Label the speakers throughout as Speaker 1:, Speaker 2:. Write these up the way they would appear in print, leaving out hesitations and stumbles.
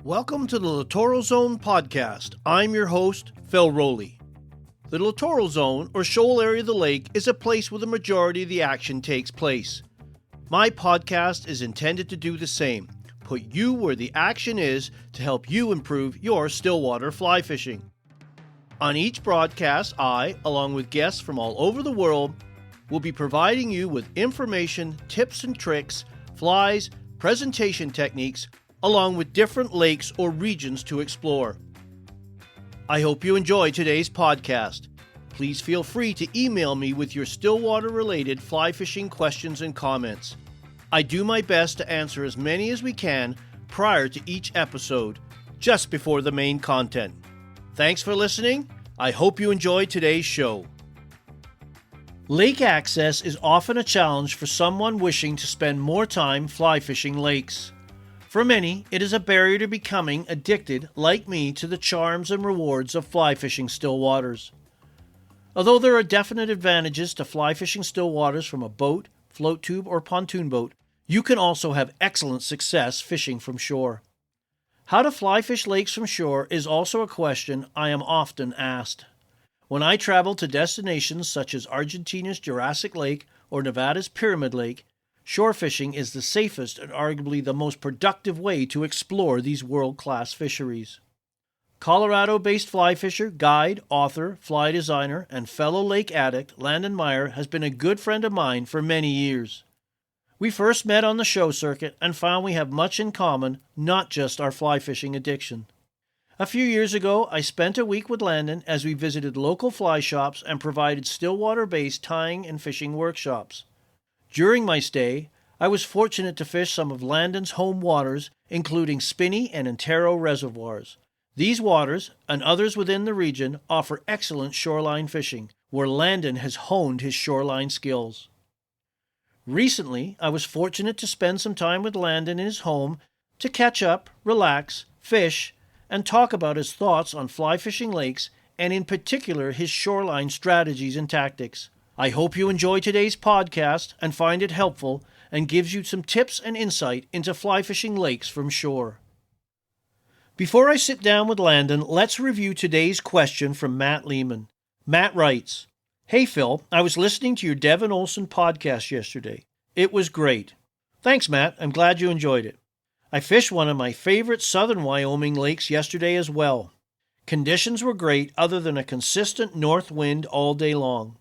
Speaker 1: Welcome to the Littoral Zone podcast. I'm your host, Phil Rowley. The Littoral Zone, or shoal area of the lake, is a place where the majority of the action takes place. My podcast is intended to do the same, put you where the action is to help you improve your stillwater fly fishing. On each broadcast, I, along with guests from all over the world, will be providing you with information, tips and tricks, flies, presentation techniques, along with different lakes or regions to explore. I hope you enjoy today's podcast. Please feel free to email me with your stillwater-related fly fishing questions and comments. I do my best to answer as many as we can prior to each episode, just before the main content. Thanks for listening. I hope you enjoy today's show. Lake access is often a challenge for someone wishing to spend more time fly fishing lakes. For many, it is a barrier to becoming addicted, like me, to the charms and rewards of fly fishing still waters. Although there are definite advantages to fly fishing still waters from a boat, float tube, or pontoon boat, you can also have excellent success fishing from shore. How to fly fish lakes from shore is also a question I am often asked. When I travel to destinations such as Argentina's Jurassic Lake or Nevada's Pyramid Lake, shore fishing is the safest and arguably the most productive way to explore these world-class fisheries. Colorado-based fly fisher, guide, author, fly designer, and fellow lake addict Landon Mayer has been a good friend of mine for many years. We first met on the show circuit and found we have much in common, not just our fly fishing addiction. A few years ago, I spent a week with Landon as we visited local fly shops and provided stillwater-based tying and fishing workshops. During my stay, I was fortunate to fish some of Landon's home waters, including Spinney and Antero reservoirs. These waters, and others within the region, offer excellent shoreline fishing, where Landon has honed his shoreline skills. Recently, I was fortunate to spend some time with Landon in his home to catch up, relax, fish, and talk about his thoughts on fly fishing lakes, and in particular his shoreline strategies and tactics. I hope you enjoy today's podcast and find it helpful and gives you some tips and insight into fly fishing lakes from shore. Before I sit down with Landon, let's review today's question from Matt Lehman. Matt writes, "Hey Phil, I was listening to your Devin Olson podcast yesterday. It was great." Thanks, Matt. I'm glad you enjoyed it. I fished one of my favorite southern Wyoming lakes yesterday as well. Conditions were great other than a consistent north wind all day long.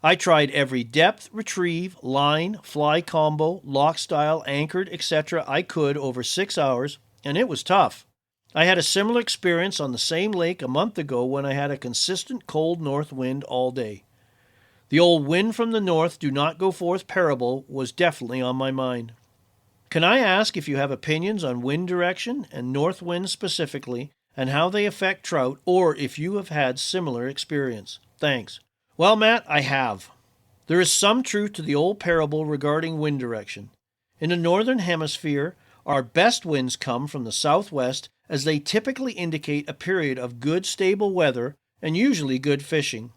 Speaker 1: I tried every depth, retrieve, line, fly combo, lock style, anchored, etc. I could over 6 hours, and it was tough. I had a similar experience on the same lake a month ago when I had a consistent cold north wind all day. The old wind from the north do not go forth parable was definitely on my mind. Can I ask if you have opinions on wind direction and north wind specifically, and how they affect trout, or if you have had similar experience? Thanks. Well, Matt, I have. There is some truth to the old parable regarding wind direction. In the northern hemisphere, our best winds come from the southwest, as they typically indicate a period of good stable weather and usually good fishing.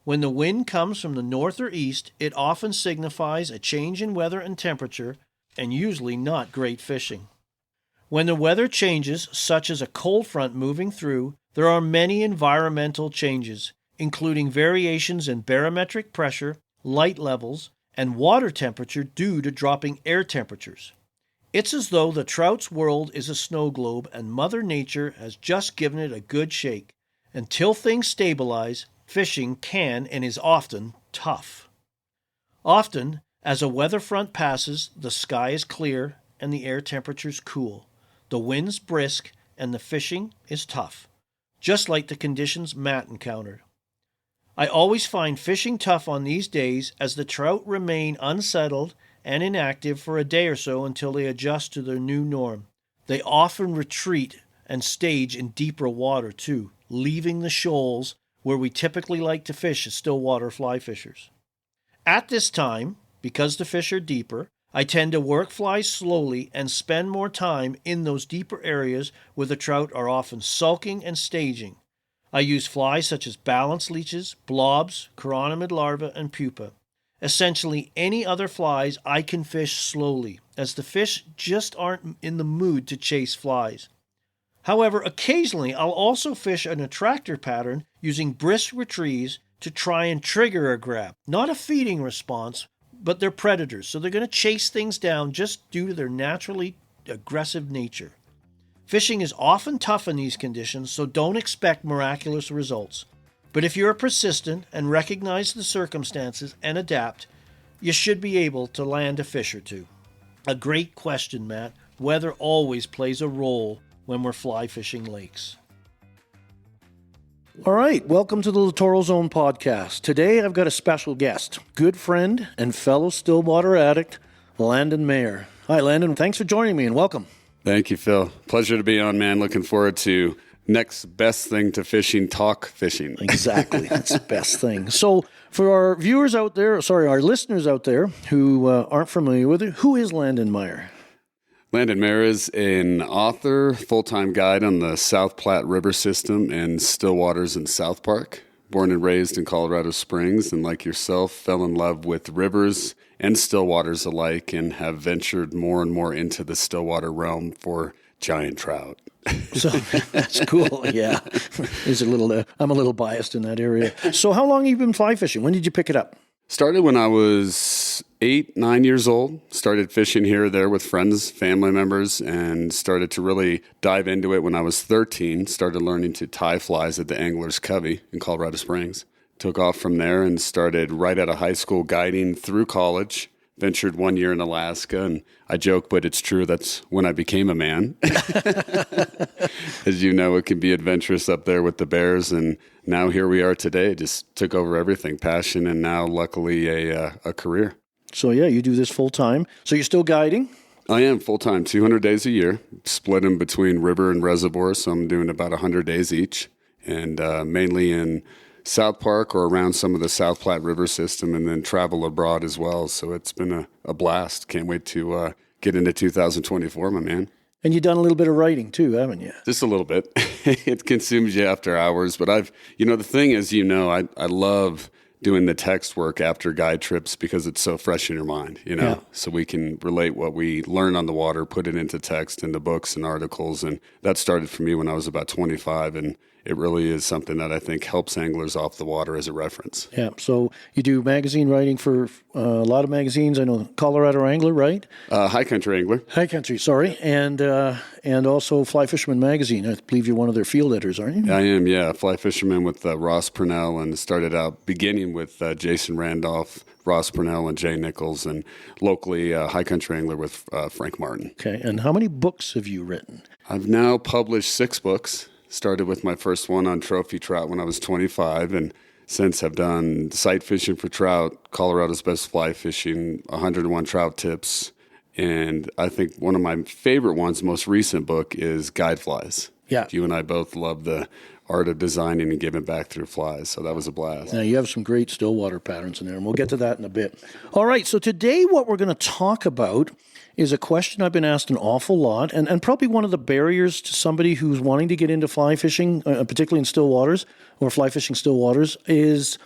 Speaker 1: When the wind comes from the north or east, it often signifies a change in weather and temperature, and usually not great fishing. When the weather changes, such as a cold front moving through, there are many environmental changes, including variations in barometric pressure, light levels, and water temperature due to dropping air temperatures. It's as though the trout's world is a snow globe and Mother Nature has just given it a good shake. Until things stabilize, fishing can and is often tough. Often, as a weather front passes, the sky is clear and the air temperatures cool. The wind's brisk and the fishing is tough, just like the conditions Matt encountered. I always find fishing tough on these days as the trout remain unsettled and inactive for a day or so until they adjust to their new norm. They often retreat and stage in deeper water too, leaving the shoals where we typically like to fish as stillwater fly fishers. At this time, because the fish are deeper, I tend to work flies slowly and spend more time in those deeper areas where the trout are often sulking and staging. I use flies such as balance leeches, blobs, chironomid larvae, and pupa. Essentially any other flies I can fish slowly, as the fish just aren't in the mood to chase flies. However, occasionally I'll also fish an attractor pattern using brisk retrieves to try and trigger a grab. Not a feeding response, but they're predators, so they're going to chase things down just due to their naturally aggressive nature. Fishing is often tough in these conditions, so don't expect miraculous results. But if you're persistent and recognize the circumstances and adapt, you should be able to land a fish or two. A great question, Matt. Weather always plays a role when we're fly fishing lakes. All right, welcome to the Littoral Zone podcast. Today I've got a special guest, good friend and fellow stillwater addict, Landon Mayer. Hi, Landon. Thanks for joining me and welcome.
Speaker 2: Thank you, Phil. Pleasure to be on, man. Looking forward to next best thing to fishing, talk fishing.
Speaker 1: Exactly. That's the best thing. So for our viewers out there, our listeners out there who aren't familiar with it, who is Landon Mayer?
Speaker 2: Landon Mayer is an author, full-time guide on the South Platte River system and stillwaters in South Park. Born and raised in Colorado Springs, and like yourself, fell in love with rivers and stillwaters alike and have ventured more and more into the stillwater realm for giant trout.
Speaker 1: So that's cool. Yeah. I'm a little biased in that area. So how long have you been fly fishing? When did you pick it up?
Speaker 2: Started when I was 8-9 years old. Started fishing here or there with friends, family members, and started to really dive into it when I was 13. Started learning to tie flies at the Angler's Covey in Colorado Springs. Took off from there and started right out of high school guiding through college. Ventured 1 year in Alaska, and I joke, but it's true, that's when I became a man. As you know, it can be adventurous up there with the bears, and now here we are today. Just took over everything, passion, and now luckily a career.
Speaker 1: So yeah, you do this full time. So you're still guiding?
Speaker 2: I am full time, 200 days a year, split them between river and reservoir, so I'm doing about 100 days each, and mainly in South Park or around some of the South Platte River system, and then travel abroad as well. So it's been a blast. Can't wait to get into 2024, my man.
Speaker 1: And you've done a little bit of writing too, haven't you?
Speaker 2: Just a little bit. It consumes you after hours. But the thing is, I love doing the text work after guide trips because it's so fresh in your mind,
Speaker 1: Yeah.
Speaker 2: So we can relate what we learn on the water, put it into text, into books and articles. And that started for me when I was about 25, and it really is something that I think helps anglers off the water as a reference.
Speaker 1: Yeah. So you do magazine writing for a lot of magazines. I know Colorado Angler, right?
Speaker 2: High Country Angler.
Speaker 1: High Country, sorry. And also Fly Fisherman magazine. I believe you're one of their field editors, aren't you?
Speaker 2: I am, yeah. Fly Fisherman with Ross Purnell, and started out beginning with Jason Randolph, Ross Purnell, and Jay Nichols, and locally High Country Angler with Frank Martin.
Speaker 1: Okay. And how many books have you written?
Speaker 2: I've now published 6 books. Started with my first one on trophy trout when I was 25, and since have done sight fishing for trout, Colorado's best fly fishing, 101 trout tips, and I think one of my favorite ones, most recent book, is guide flies.
Speaker 1: Yeah.
Speaker 2: You and I both love the art of designing and giving back through flies, so that was a blast.
Speaker 1: Now, you have some great stillwater patterns in there, and we'll get to that in a bit. All right, so today what we're going to talk about is a question I've been asked an awful lot, and probably one of the barriers to somebody who's wanting to get into fly fishing, particularly in stillwaters, or fly fishing stillwaters, is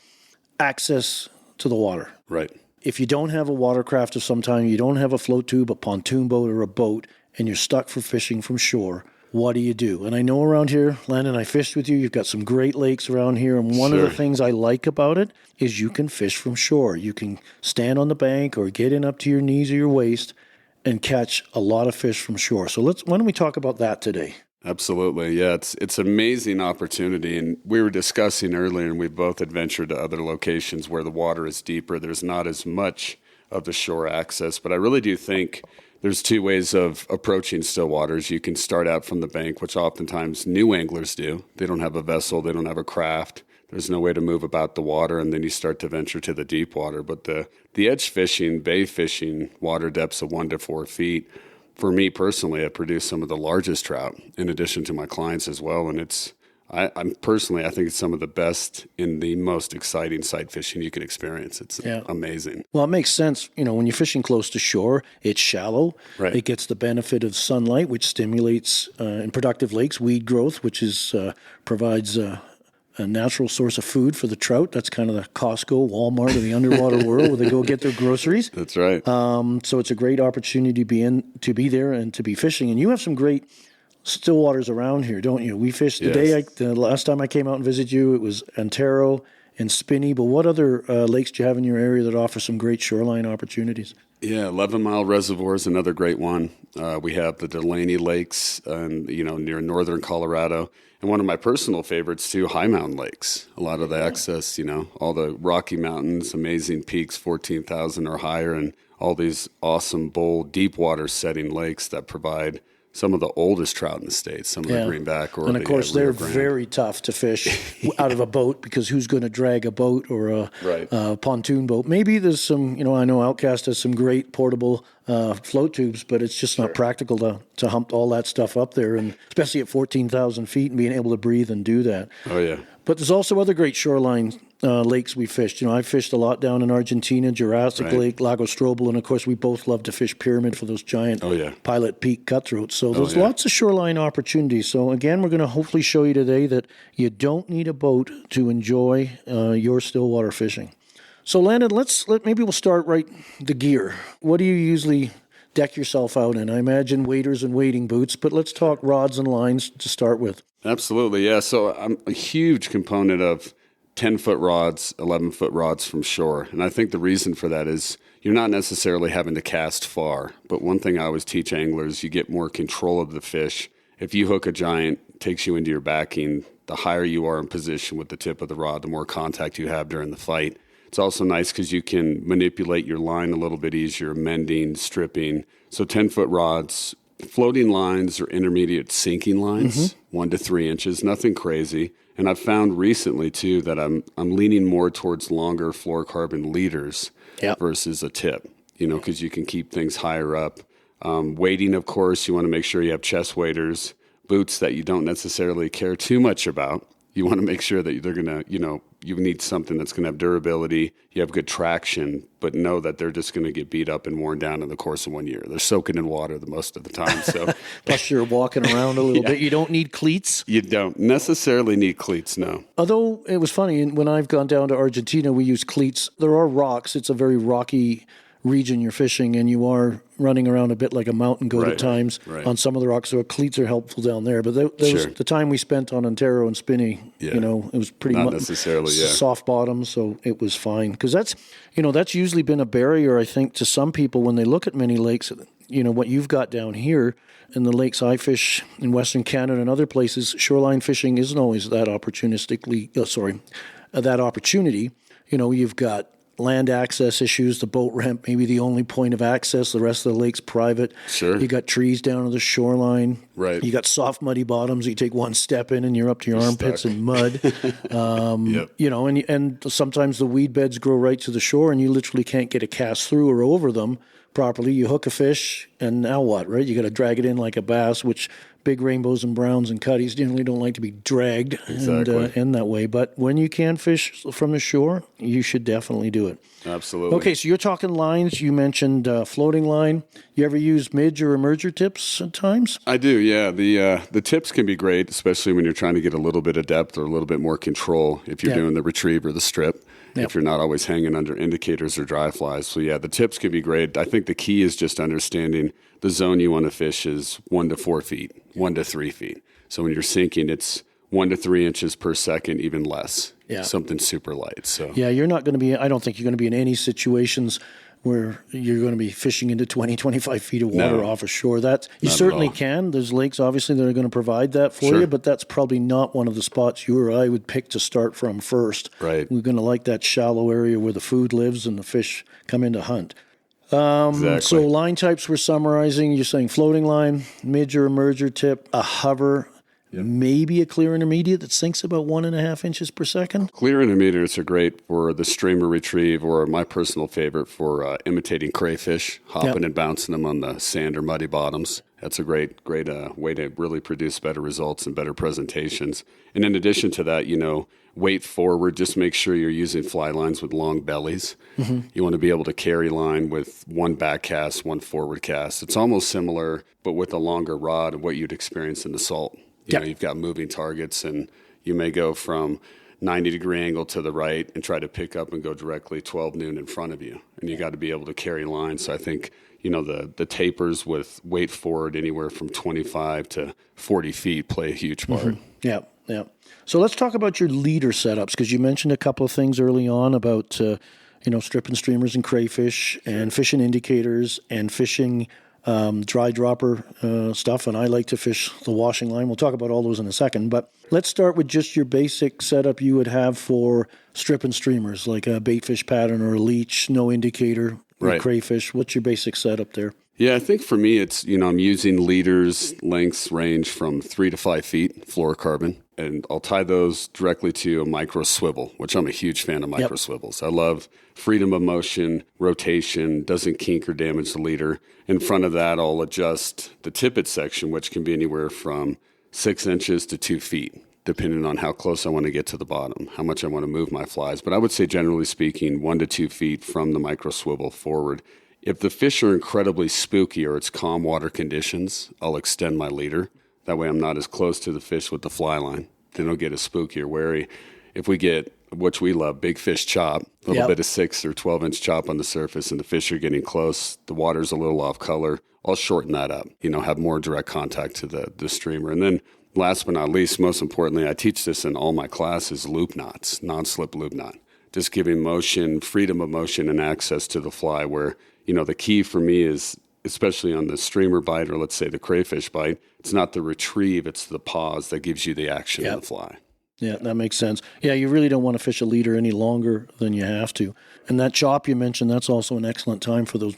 Speaker 1: access to the water.
Speaker 2: Right.
Speaker 1: If you don't have a watercraft of some kind, you don't have a float tube, a pontoon boat, or a boat, and you're stuck for fishing from shore, what do you do? And I know around here, Landon, I fished with you. You've got some great lakes around here. And one of the things I like about it is you can fish from shore. You can stand on the bank or get in up to your knees or your waist and catch a lot of fish from shore. So why don't we talk about that today?
Speaker 2: Absolutely. Yeah, it's an amazing opportunity. And we were discussing earlier, and we both adventured to other locations where the water is deeper. There's not as much of the shore access. But I really do think there's 2 ways of approaching stillwaters. You can start out from the bank, which oftentimes new anglers do. They don't have a vessel. They don't have a craft. There's no way to move about the water, and then you start to venture to the deep water. But the edge fishing, bay fishing, water depths of 1 to 4 feet, for me personally, I produce some of the largest trout in addition to my clients as well. And I think it's some of the best and the most exciting sight fishing you can experience. It's amazing.
Speaker 1: Well, it makes sense. When you're fishing close to shore, it's shallow.
Speaker 2: Right.
Speaker 1: It gets the benefit of sunlight, which stimulates in productive lakes weed growth, which provides a natural source of food for the trout. That's kind of the Costco, Walmart of the underwater world where they go get their groceries.
Speaker 2: That's right.
Speaker 1: So it's a great opportunity to be there and to be fishing. And you have some great still waters around here, don't you? We fished the last time I came out and visited you, it was Antero and Spinney. But what other lakes do you have in your area that offer some great shoreline opportunities?
Speaker 2: Yeah, 11 Mile Reservoir is another great one. We have the Delaney Lakes, near northern Colorado. And one of my personal favorites, too, High Mountain Lakes. A lot of the access, all the Rocky Mountains, amazing peaks, 14,000 or higher, and all these awesome, bold, deep water setting lakes that provide some of the oldest trout in the state, some of the greenback.
Speaker 1: And of course, they're very tough to fish out of a boat, because who's going to drag a boat or a pontoon boat? Maybe there's some, I know Outcast has some great portable float tubes, but it's just not practical to hump all that stuff up there, and especially at 14,000 feet and being able to breathe and do that.
Speaker 2: Oh, yeah.
Speaker 1: But there's also other great shoreline lakes we fished. I fished a lot down in Argentina, Jurassic Lake, Lago Strobel, and of course we both love to fish Pyramid for those giant Pilot Peak cutthroats. So there's lots of shoreline opportunities. So again, we're going to hopefully show you today that you don't need a boat to enjoy your stillwater fishing. So Landon, maybe we'll start the gear. What do you usually deck yourself out in? I imagine waders and wading boots, but let's talk rods and lines to start with.
Speaker 2: Absolutely, yeah. So I'm a huge component of 10-foot rods, 11-foot rods from shore. And I think the reason for that is you're not necessarily having to cast far. But one thing I always teach anglers, you get more control of the fish. If you hook a giant, it takes you into your backing, the higher you are in position with the tip of the rod, the more contact you have during the fight. It's also nice because you can manipulate your line a little bit easier, mending, stripping. So 10-foot rods, floating lines or intermediate sinking lines, 1 to 3 inches, nothing crazy. And I've found recently, too, that I'm leaning more towards longer fluorocarbon leaders versus a tip, because you can keep things higher up. Wading, of course, you want to make sure you have chest waders, boots that you don't necessarily care too much about. You want to make sure that they're going to, you need something that's going to have durability, you have good traction, but know that they're just going to get beat up and worn down in the course of 1 year. They're soaking in water the most of the time. So
Speaker 1: plus you're walking around a little bit. You don't need cleats?
Speaker 2: You don't necessarily need cleats, no.
Speaker 1: Although it was funny, when I've gone down to Argentina, we use cleats. There are rocks. It's a very rocky region you're fishing, and you are running around a bit like a mountain goat at times on some of the rocks, so cleats are helpful down there. But there was the time we spent on Antero and Spinney, it was pretty much necessarily soft bottom, so it was fine. Because that's usually been a barrier, I think, to some people when they look at many lakes. What you've got down here in the lakes I fish in Western Canada and other places, shoreline fishing isn't always that that opportunity. You've got land access issues, the boat ramp, maybe the only point of access, the rest of the lake's private. Sure. You got trees down to the shoreline. Right. You got soft, muddy bottoms. You take one step in and you're up to your armpits in mud. And sometimes the weed beds grow right to the shore and you literally can't get a cast through or over them properly. You hook a fish and now what, right? You got to drag it in like a bass, which big rainbows and browns and cutties generally don't like to be dragged in that way. But when you can fish from the shore, you should definitely do it.
Speaker 2: Absolutely.
Speaker 1: Okay, so you're talking lines. You mentioned floating line. You ever use midge or emerger tips at times?
Speaker 2: I do, yeah. The tips can be great, especially when you're trying to get a little bit of depth or a little bit more control if you're doing the retrieve or the strip. If you're not always hanging under indicators or dry flies. So the tips can be great. I think the key is just understanding the zone you want to fish is 1 to 4 feet, 1 to 3 feet. So when you're sinking, it's 1 to 3 inches per second, even less. Yeah. Something super light. So
Speaker 1: you're not going to be, I don't think you're going to be in any situations where you're going to be fishing into 20, 25 feet of water off a shore. You certainly can. There's lakes, obviously, that are going to provide that for you, but that's probably not one of the spots you or I would pick to start from first. Right. We're going to like that shallow area where the food lives and the fish come in to hunt. Exactly. So line types we're summarizing. You're saying floating line, midge or emerger tip, a hover, maybe a clear intermediate that sinks about 1.5 inches per second.
Speaker 2: Clear intermediates are great for the streamer retrieve, or my personal favorite for imitating crayfish, hopping and bouncing them on the sand or muddy bottoms. That's a great way to really produce better results and better presentations. And in addition to that, weight forward, just make sure you're using fly lines with long bellies. Mm-hmm. You want to be able to carry line with one back cast, one forward cast. It's almost similar, but with a longer rod of what you'd experience in the salt. You've got moving targets, and you may go from 90-degree angle to the right and try to pick up and go directly 12 noon in front of you. And you got to be able to carry line. So I think, the tapers with weight forward anywhere from 25 to 40 feet play a huge part.
Speaker 1: Mm-hmm. Yeah, yeah. So let's talk about your leader setups, because you mentioned a couple of things early on about, stripping streamers and crayfish and fishing indicators and fishing dry dropper stuff. And I like to fish the washing line. We'll talk about all those in a second. But let's start with just your basic setup you would have for stripping streamers, like a bait fish pattern or a leech, no indicator,
Speaker 2: right.
Speaker 1: Crayfish. What's your basic setup there?
Speaker 2: Yeah, I think for me, it's, I'm using leaders, lengths range from 3 to 5 feet, fluorocarbon, and I'll tie those directly to a micro swivel, which I'm a huge fan of micro swivels. I love freedom of motion, rotation, doesn't kink or damage the leader. In front of that, I'll adjust the tippet section, which can be anywhere from 6 inches to 2 feet, depending on how close I want to get to the bottom, how much I want to move my flies. But I would say, generally speaking, 1 to 2 feet from the micro swivel forward. If the fish are incredibly spooky or it's calm water conditions, I'll extend my leader. That way I'm not as close to the fish with the fly line. They don't get as spooky or wary. If we get, which we love, big fish chop, a little bit of 6 or 12-inch chop on the surface and the fish are getting close, the water's a little off color, I'll shorten that up, have more direct contact to the streamer. And then last but not least, most importantly, I teach this in all my classes, loop knots, non-slip loop knot. Just giving motion, freedom of motion and access to the fly where, the key for me is, especially on the streamer bite or let's say the crayfish bite, it's not the retrieve, it's the pause that gives you the action of the fly.
Speaker 1: Yeah, that makes sense. Yeah, you really don't want to fish a leader any longer than you have to. And that chop you mentioned, that's also an excellent time for those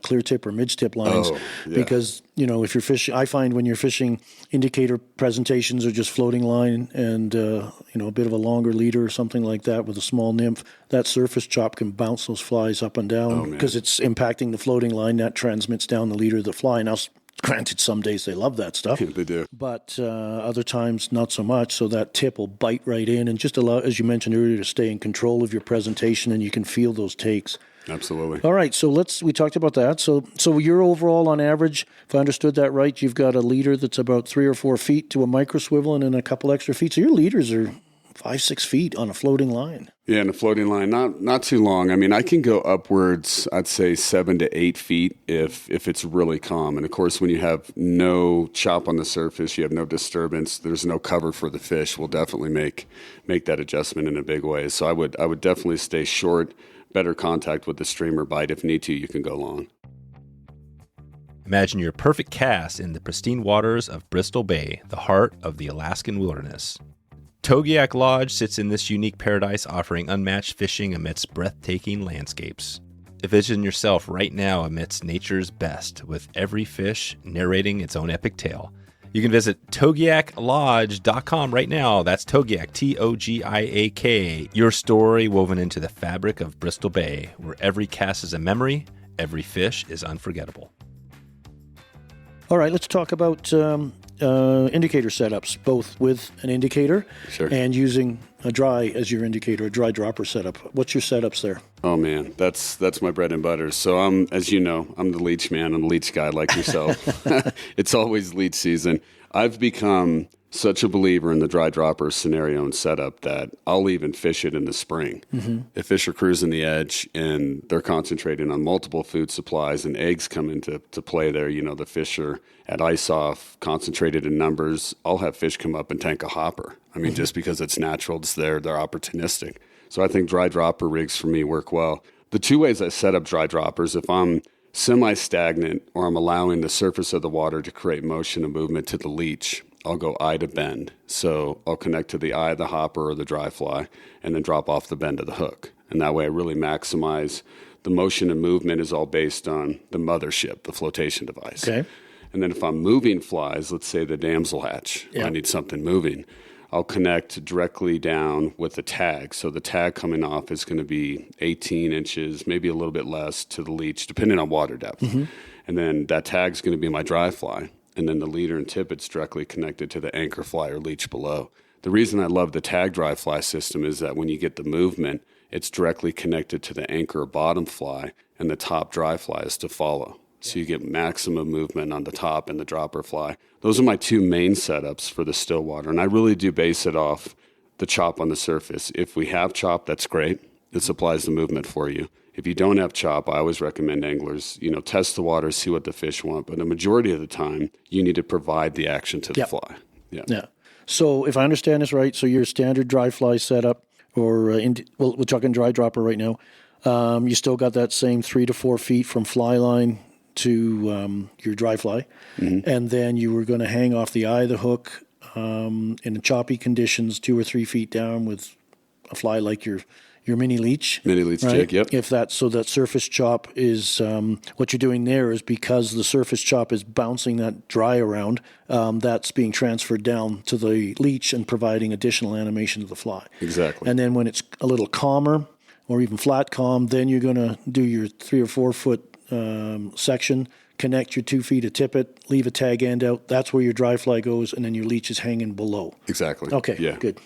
Speaker 1: clear tip or midge tip lines. Because, if you're fishing, I find when you're fishing, indicator presentations are just floating line and, a bit of a longer leader or something like that with a small nymph, that surface chop can bounce those flies up and down because it's impacting the floating line. That transmits down the leader of the fly. Now, granted, some days they love that stuff.
Speaker 2: Yeah, they do.
Speaker 1: But other times, not so much. So that tip will bite right in and just allow, as you mentioned earlier, to stay in control of your presentation, and you can feel those takes.
Speaker 2: Absolutely.
Speaker 1: All right, so we talked about that. So you're overall, on average, if I understood that right, you've got a leader that's about 3 or 4 feet to a micro swivel and then a couple extra feet. So your leaders are 5-6 feet on a floating line.
Speaker 2: Yeah, and a floating line, not too long. I mean, I can go upwards, I'd say 7 to 8 feet if it's really calm. And of course, when you have no chop on the surface, you have no disturbance, there's no cover for the fish, we'll definitely make that adjustment in a big way. So I would definitely stay short, better contact with the streamer bite. If need to, you can go long.
Speaker 3: Imagine your perfect cast in the pristine waters of Bristol Bay, the heart of the Alaskan wilderness. Togiak Lodge sits in this unique paradise, offering unmatched fishing amidst breathtaking landscapes. Envision yourself right now amidst nature's best, with every fish narrating its own epic tale. You can visit togiaklodge.com right now. That's Togiak, Togiak. Your story woven into the fabric of Bristol Bay, where every cast is a memory, every fish is unforgettable.
Speaker 1: All right, let's talk about indicator setups, both with an indicator and using a dry as your indicator, a dry dropper setup. What's your setups there?
Speaker 2: Oh man, that's my bread and butter. So as you know, I'm the leech man. I'm the leech guy like yourself. It's always leech season. I've become such a believer in the dry dropper scenario and setup that I'll even fish it in the spring. Mm-hmm. If fish are cruising the edge and they're concentrating on multiple food supplies and eggs come into play there, the fish are at ice off, concentrated in numbers, I'll have fish come up and tank a hopper. I mean, just because it's natural, it's there, they're opportunistic. So I think dry dropper rigs for me work well. The two ways I set up dry droppers, if I'm semi-stagnant or I'm allowing the surface of the water to create motion and movement to the leech, I'll go eye to bend. So I'll connect to the eye of the hopper or the dry fly and then drop off the bend of the hook. And that way I really maximize the motion and movement is all based on the mothership, the flotation device. Okay. And then if I'm moving flies, let's say the damsel hatch, I need something moving, I'll connect directly down with the tag. So the tag coming off is going to be 18 inches, maybe a little bit less to the leech, depending on water depth. Mm-hmm. And then that tag's going to be my dry fly. And then the leader and tippet's directly connected to the anchor fly or leech below. The reason I love the tag dry fly system is that when you get the movement, it's directly connected to the anchor bottom fly, and the top dry fly is to follow. So you get maximum movement on the top and the dropper fly. Those are my two main setups for the stillwater, and I really do base it off the chop on the surface. If we have chop, that's great. that supplies the movement for you. If you don't have chop, I always recommend anglers, test the water, see what the fish want. But the majority of the time, you need to provide the action to the fly.
Speaker 1: Yeah. So if I understand this right, so your standard dry fly setup, or we're talking dry dropper right now, you still got that same 3 to 4 feet from fly line to your dry fly. Mm-hmm. And then you were going to hang off the eye of the hook in the choppy conditions 2 or 3 feet down with a fly like your mini leech.
Speaker 2: Mini leech
Speaker 1: right?
Speaker 2: jig, yep.
Speaker 1: If that surface chop is, what you're doing there is because the surface chop is bouncing that dry around, that's being transferred down to the leech and providing additional animation to the fly.
Speaker 2: Exactly.
Speaker 1: And then when it's a little calmer or even flat calm, then you're going to do your 3 or 4 foot section, connect your 2 feet of tippet, leave a tag end out. That's where your dry fly goes, and then your leech is hanging below.
Speaker 2: Exactly.
Speaker 1: Okay,
Speaker 2: yeah.
Speaker 1: Good.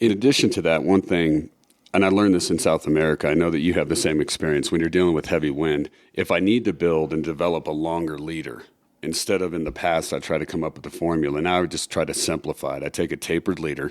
Speaker 2: In addition to that, one thing, and I learned this in South America, I know that you have the same experience when you're dealing with heavy wind. If I need to build and develop a longer leader, instead of in the past, I try to come up with the formula. Now I would just try to simplify it. I take a tapered leader,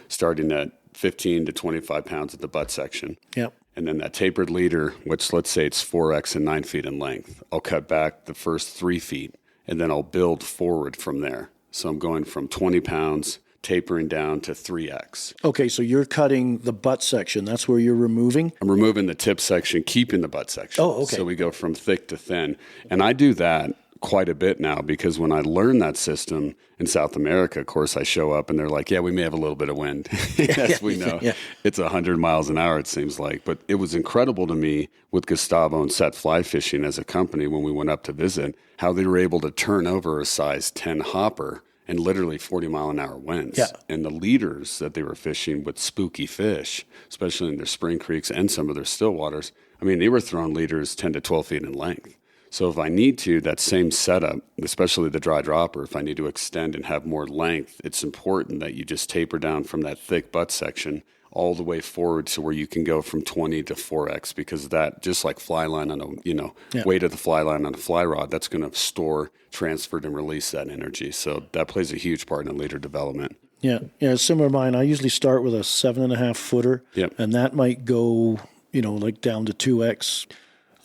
Speaker 2: starting at 15 to 25 pounds at the butt section.
Speaker 1: Yep.
Speaker 2: And then that tapered leader, which let's say it's 4x and 9 feet in length, I'll cut back the first 3 feet, and then I'll build forward from there. So I'm going from 20 pounds, tapering down to 3x.
Speaker 1: Okay, so you're cutting the butt section. That's where you're removing?
Speaker 2: I'm removing the tip section, keeping the butt section.
Speaker 1: Oh, okay.
Speaker 2: So we go from thick to thin. And I do that quite a bit now because when I learned that system in South America, of course, I show up and they're like, yeah, we may have a little bit of wind. As we know, it's 100 miles an hour, it seems like. But it was incredible to me with Gustavo and Set Fly Fishing as a company when we went up to visit, how they were able to turn over a size 10 hopper and literally 40-mile-an-hour winds.
Speaker 1: Yeah.
Speaker 2: And the leaders that they were fishing with spooky fish, especially in their spring creeks and some of their stillwaters, I mean, they were throwing leaders 10 to 12 feet in length. So if I need to, that same setup, especially the dry dropper, if I need to extend and have more length, it's important that you just taper down from that thick butt section all the way forward to where you can go from 20 to 4x, because that, just like fly line on a, weight of the fly line on a fly rod, that's going to store, transfer, and release that energy. So that plays a huge part in leader development.
Speaker 1: Yeah, similar to mine. I usually start with a 7.5 footer, and that might go, like down to 2x.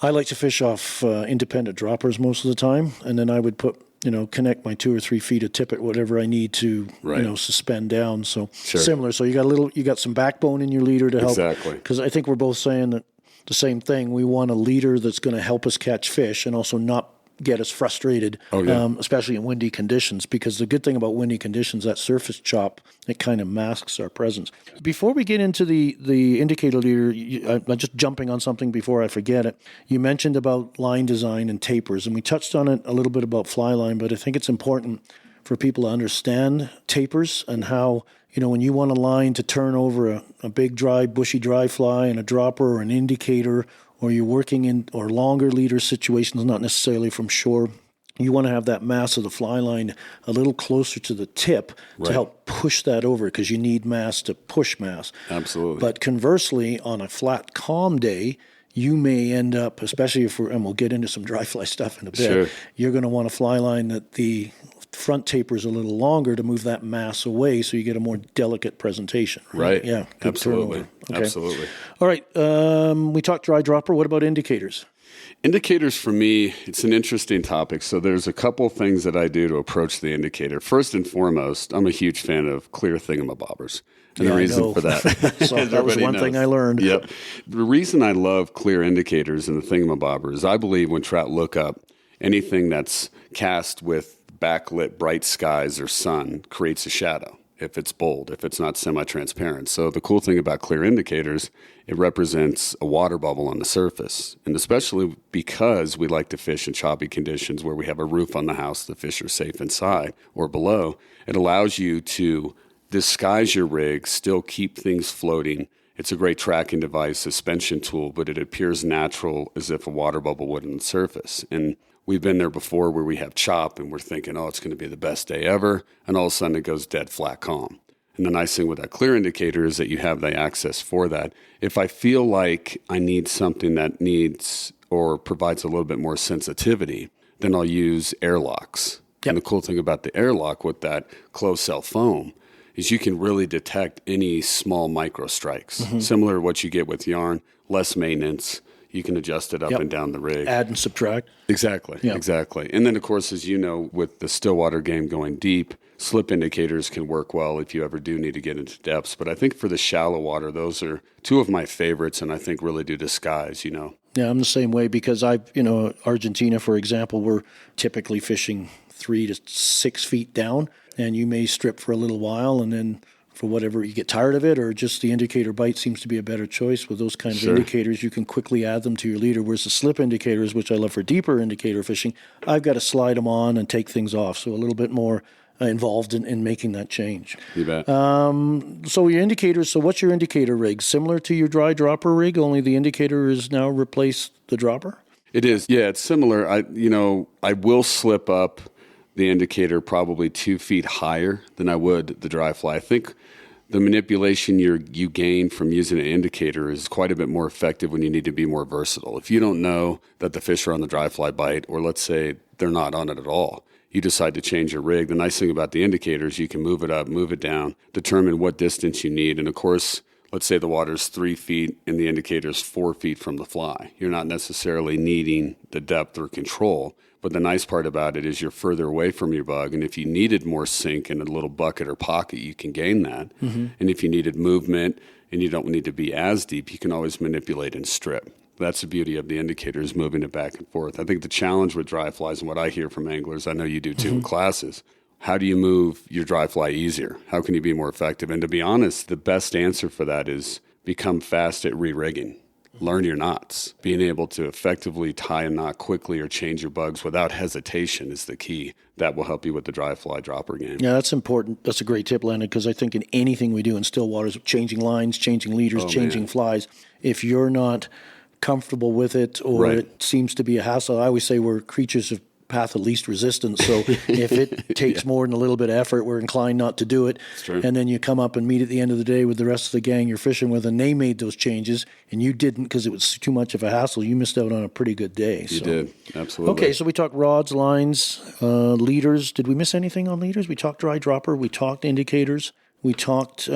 Speaker 1: I like to fish off independent droppers most of the time, and then I would put, connect my 2 or 3 feet of tippet, whatever I need to, suspend down. So similar. So you got some backbone in your leader to help.
Speaker 2: Exactly.
Speaker 1: Because I think we're both saying that the same thing. We want a leader that's going to help us catch fish and also not get us frustrated, especially in windy conditions, because the good thing about windy conditions, that surface chop, it kind of masks our presence. Before we get into the indicator leader, I'm just jumping on something before I forget it. You mentioned about line design and tapers, and we touched on it a little bit about fly line, but I think it's important for people to understand tapers and how, when you want a line to turn over a big, dry, bushy dry fly and a dropper or an indicator, or you're working in or longer leader situations, not necessarily from shore, you want to have that mass of the fly line a little closer to the tip to help push that over, because you need mass to push mass.
Speaker 2: Absolutely.
Speaker 1: But conversely, on a flat, calm day, you may end up, especially and we'll get into some dry fly stuff in a bit, you're going to want a fly line that the front taper is a little longer to move that mass away so you get a more delicate presentation.
Speaker 2: Right.
Speaker 1: Yeah.
Speaker 2: Absolutely.
Speaker 1: Okay.
Speaker 2: Absolutely.
Speaker 1: All right. We talked dry dropper. What about indicators?
Speaker 2: Indicators, for me, it's an interesting topic. So there's a couple things that I do to approach the indicator. First and foremost, I'm a huge fan of clear thingamabobbers. And the reason for that,
Speaker 1: so that was one thing I learned.
Speaker 2: Yep. The reason I love clear indicators and the thingamabobbers is I believe when trout look up, anything that's cast with backlit bright skies or sun creates a shadow if it's bold, if it's not semi-transparent. So the cool thing about clear indicators, it represents a water bubble on the surface. And especially because we like to fish in choppy conditions where we have a roof on the house, the fish are safe inside or below, it allows you to disguise your rig, still keep things floating. It's a great tracking device, suspension tool, but it appears natural as if a water bubble would on the surface. And we've been there before where we have chop and we're thinking, it's going to be the best day ever. And all of a sudden it goes dead flat calm. And the nice thing with that clear indicator is that you have the access for that. If I feel like I need something that needs or provides a little bit more sensitivity, then I'll use airlocks. Yep. And the cool thing about the airlock with that closed cell foam is you can really detect any small micro strikes, similar to what you get with yarn. less maintenance. You can adjust it up and down the rig.
Speaker 1: Add and subtract.
Speaker 2: Exactly, exactly. And then, of course, as you know, with the stillwater game going deep, slip indicators can work well if you ever do need to get into depths. But I think for the shallow water, those are two of my favorites, and I think really do disguise,
Speaker 1: Yeah, I'm the same way because Argentina, for example, we're typically fishing 3 to 6 feet down, and you may strip for a little while, and then for whatever, you get tired of it, or just the indicator bite seems to be a better choice. With those kinds of indicators, you can quickly add them to your leader, whereas the slip indicators, which I love for deeper indicator fishing, I've got to slide them on and take things off, so a little bit more involved in making that change.
Speaker 2: You bet.
Speaker 1: So your indicators, so what's your indicator rig? Similar to your dry dropper rig, only the indicator has now replaced the dropper?
Speaker 2: It is. Yeah, it's similar. I will slip up the indicator probably 2 feet higher than I would the dry fly. I think the manipulation you gain from using an indicator is quite a bit more effective when you need to be more versatile. If you don't know that the fish are on the dry fly bite, or let's say they're not on it at all, you decide to change your rig. The nice thing about the indicators, you can move it up, move it down, determine what distance you need. And of course, let's say the water's 3 feet and the indicator's 4 feet from the fly. You're not necessarily needing the depth or control. But the nice part about it is you're further away from your bug. And if you needed more sink in a little bucket or pocket, you can gain that. Mm-hmm. And if you needed movement and you don't need to be as deep, you can always manipulate and strip. That's the beauty of the indicators, moving it back and forth. I think the challenge with dry flies, and what I hear from anglers, I know you do too in classes, how do you move your dry fly easier? How can you be more effective? And to be honest, the best answer for that is become fast at re-rigging. Learn your knots. Being able to effectively tie a knot quickly or change your bugs without hesitation is the key. That will help you with the dry fly dropper game.
Speaker 1: Yeah, that's important. That's a great tip, Landon, because I think in anything we do in still waters, changing lines, changing leaders, changing flies, if you're not comfortable with it or it seems to be a hassle, I always say we're creatures of path of least resistance. So if it takes more than a little bit of effort, we're inclined not to do it. And then you come up and meet at the end of the day with the rest of the gang you're fishing with, and they made those changes, and you didn't because it was too much of a hassle. You missed out on a pretty good day.
Speaker 2: You did, absolutely.
Speaker 1: Okay, so we talked rods, lines, leaders. Did we miss anything on leaders? We talked dry dropper. We talked indicators. We talked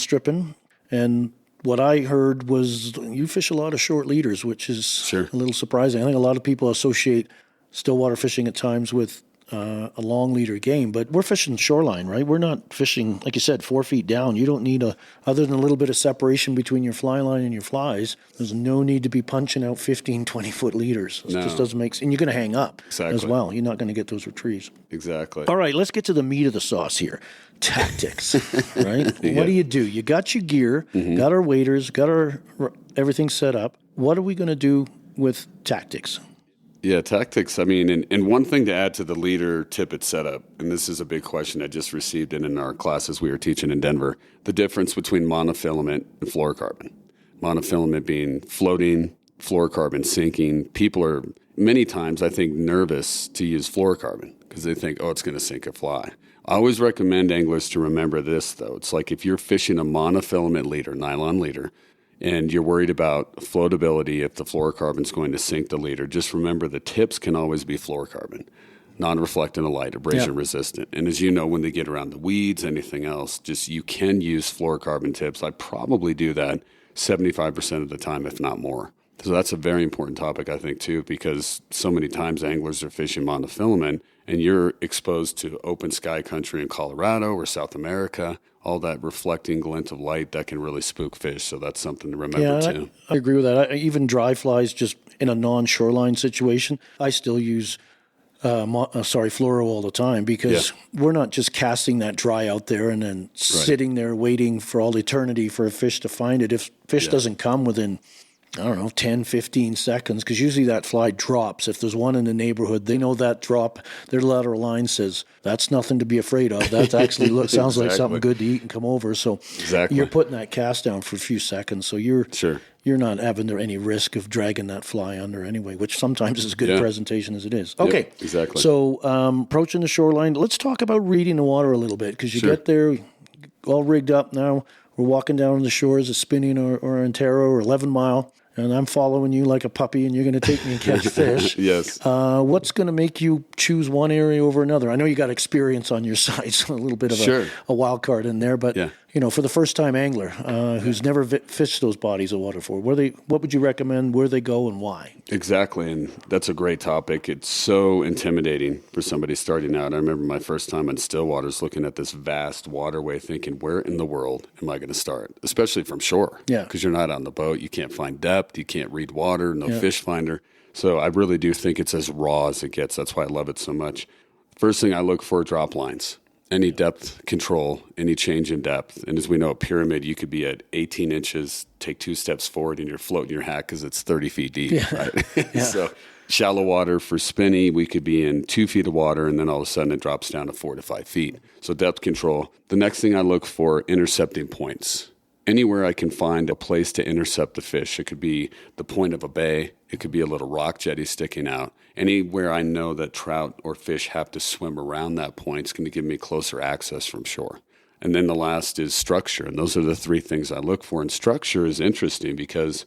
Speaker 1: stripping. And what I heard was you fish a lot of short leaders, which is a little surprising. I think a lot of people associate stillwater fishing at times with a long leader game, but we're fishing shoreline, right? We're not fishing, like you said, 4 feet down. You don't need other than a little bit of separation between your fly line and your flies, there's no need to be punching out 15, 20-foot leaders. It just doesn't make sense. And you're going to hang up as well. You're not going to get those retrieves.
Speaker 2: Exactly.
Speaker 1: All right, let's get to the meat of the sauce here. Tactics, right? What do? You got your gear, got our waders, got our everything set up. What are we going to do with tactics?
Speaker 2: Yeah, tactics. I mean, and one thing to add to the leader tippet setup, and this is a big question I just received in our classes we were teaching in Denver, the difference between monofilament and fluorocarbon. Monofilament being floating, fluorocarbon sinking. People are many times, I think, nervous to use fluorocarbon because they think, it's going to sink a fly. I always recommend anglers to remember this, though. It's like if you're fishing a monofilament leader, nylon leader, and you're worried about floatability if the fluorocarbon is going to sink the leader, just remember the tips can always be fluorocarbon, non-reflectant of light, abrasion resistant. And as you know, when they get around the weeds, anything else, just you can use fluorocarbon tips. I probably do that 75% of the time, if not more. So that's a very important topic, I think, too, because so many times anglers are fishing monofilament and you're exposed to open sky country in Colorado or South America, all that reflecting glint of light that can really spook fish. So that's something to remember, too.
Speaker 1: I agree with that. Even dry flies, just in a non-shoreline situation, I still use fluoro all the time because we're not just casting that dry out there and then sitting there waiting for all eternity for a fish to find it. If fish doesn't come within 10, 15 seconds, because usually that fly drops. If there's one in the neighborhood, they know that drop, their lateral line says, that's nothing to be afraid of. That actually sounds like something good to eat and come over. So you're putting that cast down for a few seconds. So you're not having any risk of dragging that fly under anyway, which sometimes is as good a presentation as it is. Okay.
Speaker 2: Yep, exactly.
Speaker 1: So approaching the shoreline, let's talk about reading the water a little bit, because you get there all rigged up now. We're walking down the shores of Spinning or Antero or 11 Mile. And I'm following you like a puppy, and you're going to take me and catch fish.
Speaker 2: Yes.
Speaker 1: What's going to make you choose one area over another? I know you got experience on your side, so a little bit of a wild card in there. But for the first-time angler who's never fished those bodies of water before, what would you recommend, where they go, and why?
Speaker 2: Exactly, and that's a great topic. It's so intimidating for somebody starting out. I remember my first time on stillwaters looking at this vast waterway thinking, where in the world am I going to start? Especially from shore, because you're not on the boat. You can't find depth. You can't read water, no fish finder. So I really do think it's as raw as it gets. That's why I love it so much. First thing I look for, drop lines. Any depth control, any change in depth. And as we know, a pyramid, you could be at 18 inches, take 2 steps forward, and you're floating your hat because it's 30 feet deep, right? So shallow water for spinny, we could be in 2 feet of water, and then all of a sudden it drops down to 4 to 5 feet. So depth control. The next thing I look for, intercepting points. Anywhere I can find a place to intercept the fish. It could be the point of a bay. It could be a little rock jetty sticking out. Anywhere I know that trout or fish have to swim around that point is going to give me closer access from shore. And then the last is structure. And those are the 3 things I look for. And structure is interesting because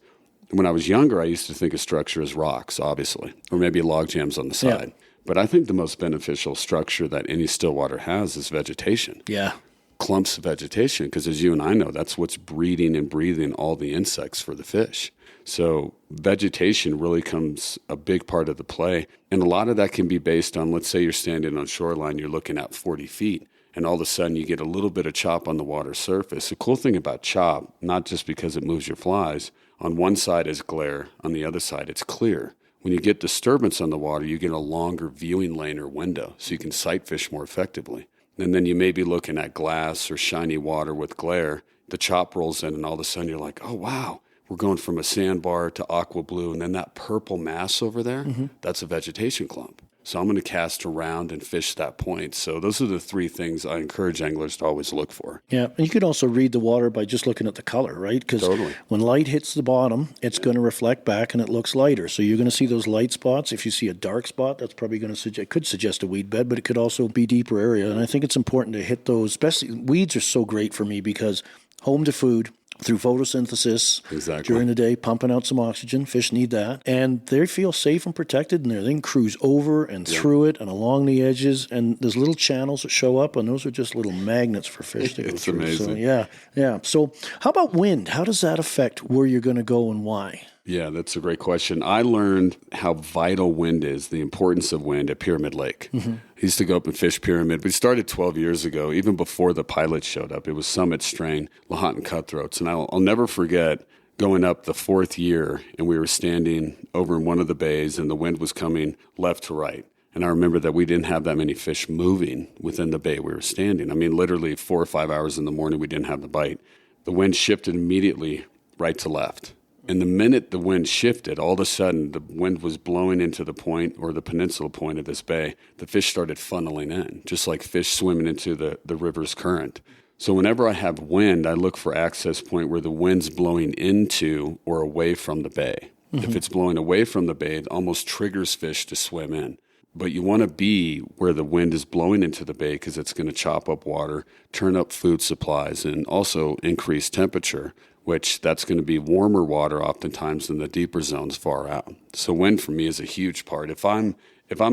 Speaker 2: when I was younger, I used to think of structure as rocks, obviously, or maybe log jams on the side. Yeah. But I think the most beneficial structure that any stillwater has is vegetation.
Speaker 1: Yeah.
Speaker 2: Clumps of vegetation, because as you and I know, that's what's breeding and breathing all the insects for the fish. So vegetation really comes a big part of the play. And a lot of that can be based on, let's say you're standing on shoreline, you're looking at 40 feet, and all of a sudden you get a little bit of chop on the water surface. The cool thing about chop, not just because it moves your flies, on one side is glare, on the other side it's clear. When you get disturbance on the water, you get a longer viewing lane or window, so you can sight fish more effectively. And then you may be looking at glass or shiny water with glare. The chop rolls in, and all of a sudden you're like, oh, wow, we're going from a sandbar to aqua blue. And then that purple mass over there, that's a vegetation clump. So I'm going to cast around and fish that point. So those are the 3 things I encourage anglers to always look for.
Speaker 1: Yeah, and you can also read the water by just looking at the color, right? Because when light hits the bottom, it's going to reflect back and it looks lighter. So you're going to see those light spots. If you see a dark spot, that's probably going to suggest a weed bed, but it could also be deeper area. And I think it's important to hit those, especially weeds are so great for me because home to food, through photosynthesis during the day, pumping out some oxygen. Fish need that. And they feel safe and protected in there. They can cruise over and through it and along the edges. And there's little channels that show up, and those are just little magnets for fish to go through. It's
Speaker 2: amazing.
Speaker 1: So, yeah. So how about wind? How does that affect where you're going to go and why?
Speaker 2: Yeah, that's a great question. I learned how vital wind is, the importance of wind at Pyramid Lake. I used to go up and fish Pyramid. We started 12 years ago, even before the pilots showed up. It was Summit Strain, Lahontan Cutthroats. And I'll never forget going up the 4th year, and we were standing over in one of the bays, and the wind was coming left to right. And I remember that we didn't have that many fish moving within the bay we were standing. I mean, literally 4 or 5 hours in the morning, we didn't have the bite. The wind shifted immediately right to left. And the minute the wind shifted, all of a sudden the wind was blowing into the point or the peninsula point of this bay. The fish started funneling in, just like fish swimming into the river's current. So whenever I have wind, I look for access point where the wind's blowing into or away from the bay. If it's blowing away from the bay, it almost triggers fish to swim in. But you want to be where the wind is blowing into the bay because it's going to chop up water, turn up food supplies, and also increase temperature, which that's going to be warmer water oftentimes than the deeper zones far out. So wind for me is a huge part. If I'm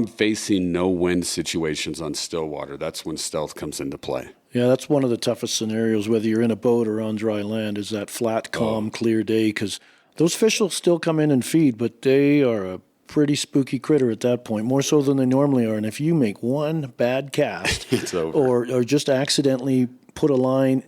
Speaker 2: facing no wind situations on still water, that's when stealth comes into play.
Speaker 1: Yeah, that's one of the toughest scenarios, whether you're in a boat or on dry land, is that flat, calm, clear day, because those fish will still come in and feed, but they are a pretty spooky critter at that point, more so than they normally are. And if you make one bad cast
Speaker 2: it's over.
Speaker 1: Or just accidentally put a line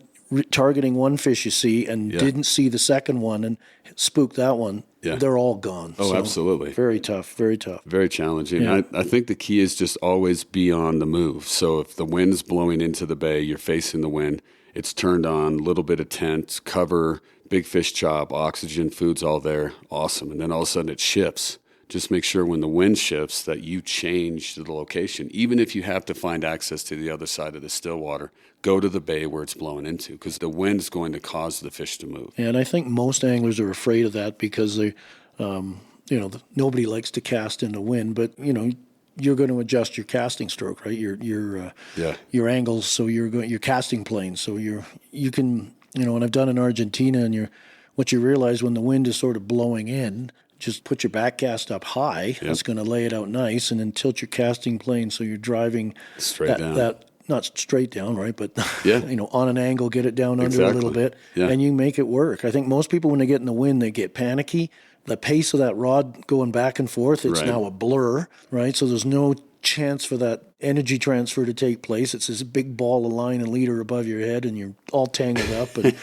Speaker 1: targeting one fish you see and didn't see the second one and spook that one, they're all gone.
Speaker 2: Oh, so absolutely.
Speaker 1: Very tough, very tough.
Speaker 2: Very challenging.
Speaker 1: Yeah.
Speaker 2: I think the key is just always be on the move. So if the wind's blowing into the bay, you're facing the wind, it's turned on, little bit of tent, cover, big fish chop, oxygen, food's all there, awesome. And then all of a sudden it shifts. Just make sure when the wind shifts that you change to the location. Even if you have to find access to the other side of the still water, go to the bay where it's blowing into because the wind is going to cause the fish to move.
Speaker 1: And I think most anglers are afraid of that because they, nobody likes to cast in the wind, but you're going to adjust your casting stroke, right? Your angles, so your casting plane, so you can, and I've done in Argentina, and what you realize when the wind is sort of blowing in, just put your back cast up high. That's going to lay it out nice, and then tilt your casting plane so you're driving
Speaker 2: straight down.
Speaker 1: not straight down, right? But,
Speaker 2: Yeah.
Speaker 1: On an angle, get it down under a little bit, and you make it work. I think most people, when they get in the wind, they get panicky. The pace of that rod going back and forth, it's now a blur, right? So there's no chance for that energy transfer to take place. It's this big ball of line and leader above your head, and you're all tangled up, and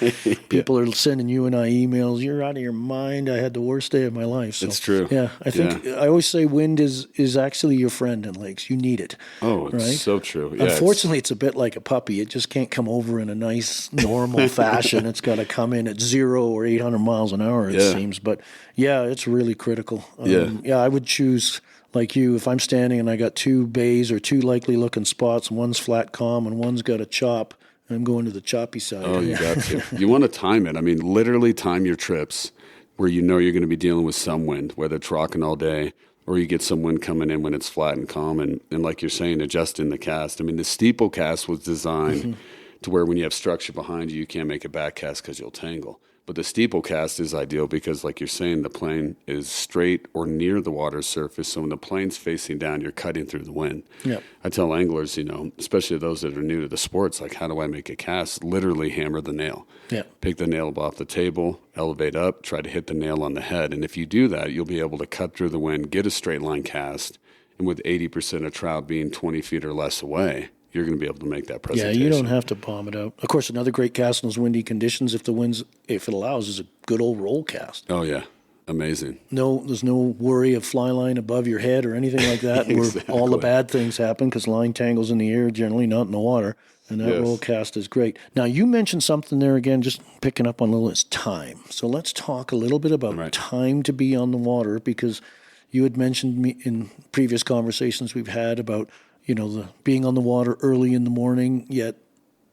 Speaker 1: people are sending you and I emails, you're out of your mind, I had the worst day of my life. So,
Speaker 2: it's true.
Speaker 1: Yeah, I think I always say wind is actually your friend in lakes. You need it.
Speaker 2: Oh, it's
Speaker 1: right?
Speaker 2: so true. Yeah,
Speaker 1: Unfortunately, it's a bit like a puppy. It just can't come over in a nice, normal fashion. It's got to come in at 0 or 800 miles an hour, it seems. But, yeah, it's really critical. I would choose, like you, if I'm standing and I got 2 bays or 2 likely looking spots, and one's flat calm and one's got a chop, I'm going to the choppy side.
Speaker 2: Oh, you got to. You want to time it. I mean, literally time your trips where you know you're going to be dealing with some wind, whether it's rocking all day or you get some wind coming in when it's flat and calm. And like you're saying, adjusting the cast. I mean, the steeple cast was designed to where when you have structure behind you, you can't make a back cast because you'll tangle. But the steeple cast is ideal because, like you're saying, the plane is straight or near the water surface. So when the plane's facing down, you're cutting through the wind. Yep. I tell anglers, especially those that are new to the sports, like, how do I make a cast? Literally hammer the nail. Yeah. Pick the nail off the table, elevate up, try to hit the nail on the head. And if you do that, you'll be able to cut through the wind, get a straight line cast. And with 80% of trout being 20 feet or less away, you're going to be able to make that presentation.
Speaker 1: Yeah, you don't have to bomb it out. Of course, another great cast in those windy conditions, if it allows, is a good old roll cast.
Speaker 2: Oh, yeah. Amazing.
Speaker 1: There's no worry of fly line above your head or anything like that, where all the bad things happen because line tangles in the air, generally not in the water, and that roll cast is great. Now, you mentioned something there again, just picking up on a little, is time. So let's talk a little bit about time to be on the water, because you had mentioned me in previous conversations we've had about the being on the water early in the morning, yet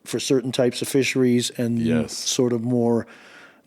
Speaker 1: for certain types of fisheries and sort of more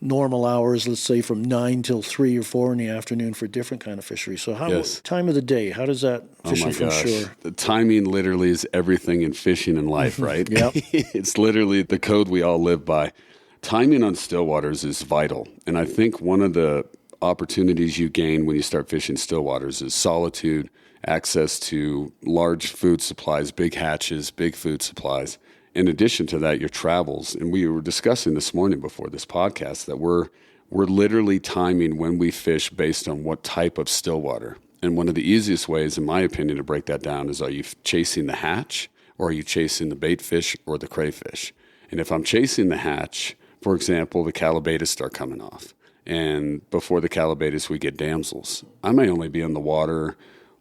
Speaker 1: normal hours, let's say from 9 till 3 or 4 in the afternoon for different kind of fisheries. So time of the day, how does that fishing from shore?
Speaker 2: The timing literally is everything in fishing and life, right?
Speaker 1: Yep.
Speaker 2: It's literally the code we all live by. Timing on stillwaters is vital. And I think one of the opportunities you gain when you start fishing stillwaters is solitude, access to large food supplies, big hatches, big food supplies. In addition to that, your travels. And we were discussing this morning before this podcast that we're literally timing when we fish based on what type of stillwater. And one of the easiest ways, in my opinion, to break that down is, are you chasing the hatch or are you chasing the bait fish or the crayfish? And if I'm chasing the hatch, for example, the calabatus start coming off. And before the calabatus, we get damsels. I may only be on the water,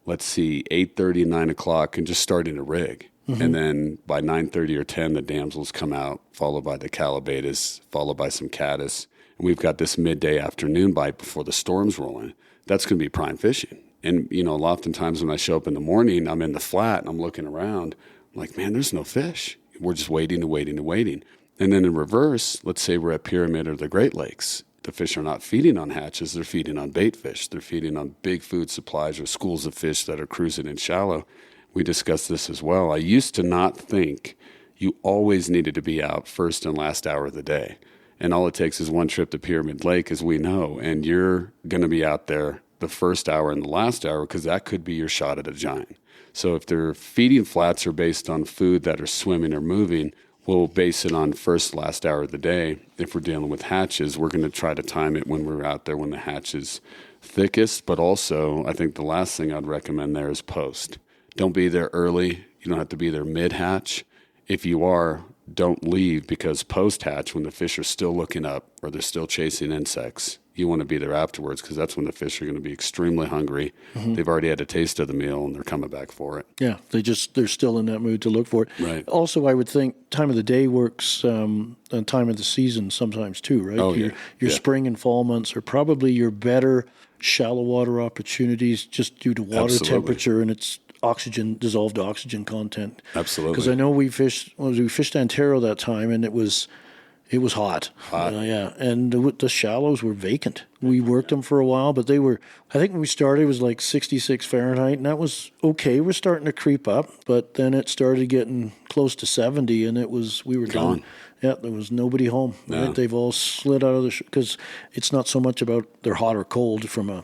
Speaker 2: let's see, 8:30, 9 o'clock, and just starting to rig. And then by 9:30 or 10, the damsels come out, followed by the calabatus, followed by some caddis. And we've got this midday afternoon bite before the storms roll in. That's going to be prime fishing. And, oftentimes when I show up in the morning, I'm in the flat and I'm looking around. I'm like, man, there's no fish. We're just waiting and waiting and waiting. And then in reverse, let's say we're at Pyramid or the Great Lakes. The fish are not feeding on hatches. They're feeding on bait fish. They're feeding on big food supplies or schools of fish that are cruising in shallow. We discussed this as well. I used to not think you always needed to be out first and last hour of the day. And all it takes is one trip to Pyramid Lake, as we know, and you're going to be out there the first hour and the last hour because that could be your shot at a giant. So if their feeding flats are based on food that are swimming or moving, we'll base it on first, last hour of the day. If we're dealing with hatches, we're going to try to time it when we're out there when the hatch is thickest. But also, I think the last thing I'd recommend there is post. Don't be there early. You don't have to be there mid-hatch. If you are, don't leave, because post-hatch, when the fish are still looking up or they're still chasing insects, you want to be there afterwards because that's when the fish are going to be extremely hungry. They've already had a taste of the meal and they're coming back for it.
Speaker 1: Yeah, they're still in that mood to look for it.
Speaker 2: Right.
Speaker 1: Also, I would think time of the day works and time of the season sometimes too, right?
Speaker 2: Oh,
Speaker 1: your spring and fall months are probably your better shallow water opportunities just due to water temperature and its dissolved oxygen content.
Speaker 2: Absolutely.
Speaker 1: Because I know we fished Ontario that time, and it was hot. And the shallows were vacant. We worked them for a while, but they were, I think when we started, it was like 66 Fahrenheit, and that was okay. We're starting to creep up, but then it started getting close to 70, and we were gone. Yeah, there was nobody home. Right? They've all slid out of the because it's not so much about they're hot or cold from a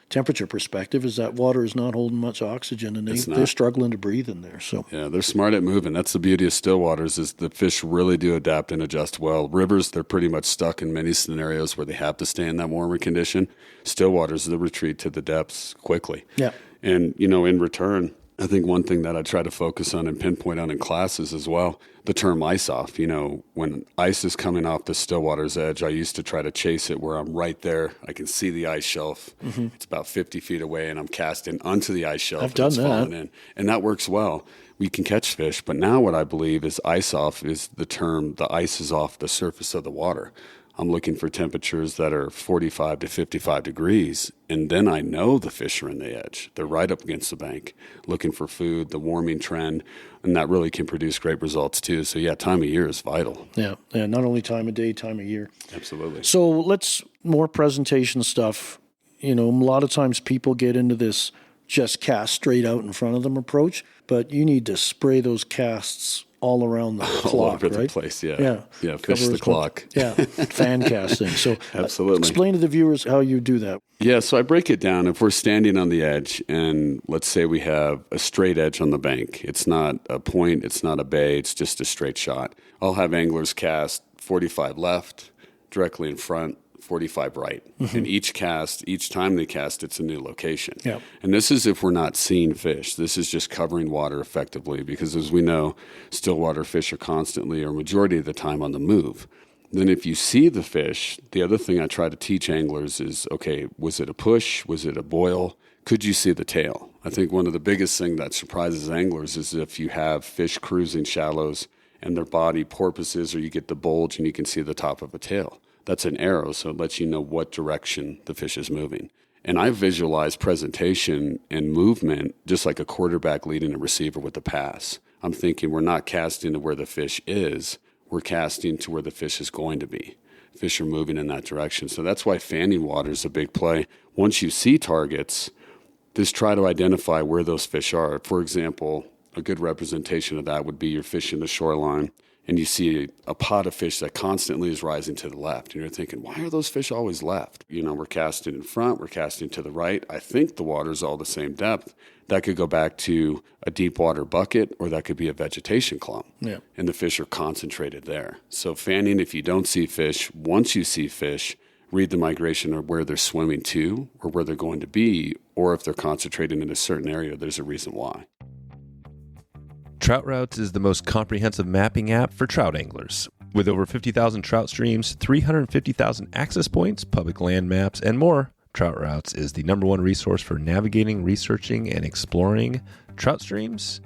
Speaker 1: temperature perspective is that water is not holding much oxygen, and they're struggling to breathe in there. So
Speaker 2: yeah, they're smart at moving. That's the beauty of stillwaters is the fish really do adapt and adjust well. Rivers, they're pretty much stuck in many scenarios where they have to stay in that warmer condition. Stillwaters, they retreat to the depths quickly.
Speaker 1: Yeah.
Speaker 2: And, in return, I think one thing that I try to focus on and pinpoint on in classes as well, the term ice off. When ice is coming off the stillwater's edge, I used to try to chase it where I'm right there. I can see the ice shelf. Mm-hmm. It's about 50 feet away, and I'm casting onto the ice shelf.
Speaker 1: I've done that.
Speaker 2: Falling in. And that works well. We can catch fish. But now what I believe is ice off is the term, the ice is off the surface of the water. I'm looking for temperatures that are 45 to 55 degrees, and then I know the fish are in the edge. They're right up against the bank, looking for food, the warming trend, and that really can produce great results too. So yeah, time of year is vital.
Speaker 1: Yeah, not only time of day, time of year.
Speaker 2: Absolutely.
Speaker 1: So let's, more presentation stuff. A lot of times people get into this just cast straight out in front of them approach, but you need to spray those casts all around the clock,
Speaker 2: all over
Speaker 1: right?
Speaker 2: the place, yeah. Fish the clock.
Speaker 1: Yeah, fan casting. So
Speaker 2: absolutely.
Speaker 1: Explain to the viewers how you do that.
Speaker 2: Yeah, so I break it down. If we're standing on the edge, and let's say we have a straight edge on the bank, it's not a point, it's not a bay, it's just a straight shot. I'll have anglers cast 45 left, directly in front, 45 right. Mm-hmm. And each time they cast, it's a new location.
Speaker 1: Yep.
Speaker 2: And this is if we're not seeing fish. This is just covering water effectively because, as we know, stillwater fish are constantly or majority of the time on the move. Then if you see the fish, the other thing I try to teach anglers is, okay, was it a push? Was it a boil? Could you see the tail? I think one of the biggest things that surprises anglers is if you have fish cruising shallows and their body porpoises, or you get the bulge and you can see the top of a tail. That's an arrow, so it lets you know what direction the fish is moving. And I visualize presentation and movement just like a quarterback leading a receiver with a pass. I'm thinking we're not casting to where the fish is, we're casting to where the fish is going to be. Fish are moving in that direction. So that's why fanning water is a big play. Once you see targets, just try to identify where those fish are. For example, a good representation of that would be you're fishing the shoreline, and you see a pot of fish that constantly is rising to the left. And you're thinking, why are those fish always left? We're casting in front, we're casting to the right. I think the water's all the same depth. That could go back to a deep water bucket, or that could be a vegetation clump.
Speaker 1: Yeah.
Speaker 2: And the fish are concentrated there. So fanning, if you don't see fish, once you see fish, read the migration of where they're swimming to or where they're going to be, or if they're concentrating in a certain area, there's a reason why.
Speaker 3: Trout Routes is the most comprehensive mapping app for trout anglers. With over 50,000 trout streams, 350,000 access points, public land maps, and more, Trout Routes is the #1 resource for navigating, researching, and exploring trout streams,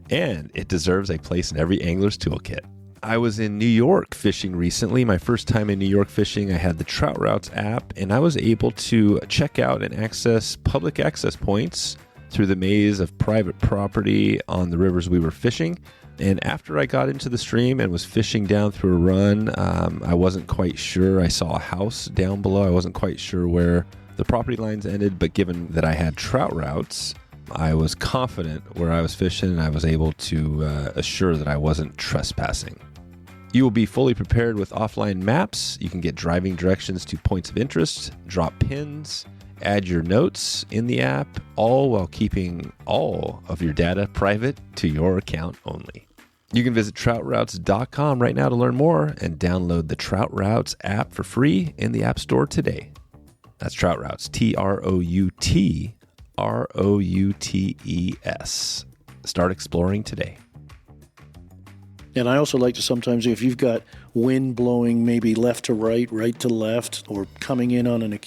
Speaker 3: and it deserves a place in every angler's toolkit. I was in New York fishing recently. My first time in New York fishing, I had the Trout Routes app, and I was able to check out and access public access points through the maze of private property on the rivers we were fishing. And after I got into the stream and was fishing down through a run, I wasn't quite sure. I saw a house down below. I wasn't quite sure where the property lines ended, but given that I had Trout Routes, I was confident where I was fishing, and I was able to assure that I wasn't trespassing. You will be fully prepared with offline maps. You can get driving directions to points of interest, drop pins, add your notes in the app, all while keeping all of your data private to your account only. You can visit troutroutes.com right now to learn more and download the Trout Routes app for free in the App Store today. That's Trout Routes, TROUTROUTES. Start exploring today.
Speaker 1: And I also like to sometimes, if you've got wind blowing maybe left to right, right to left, or coming in on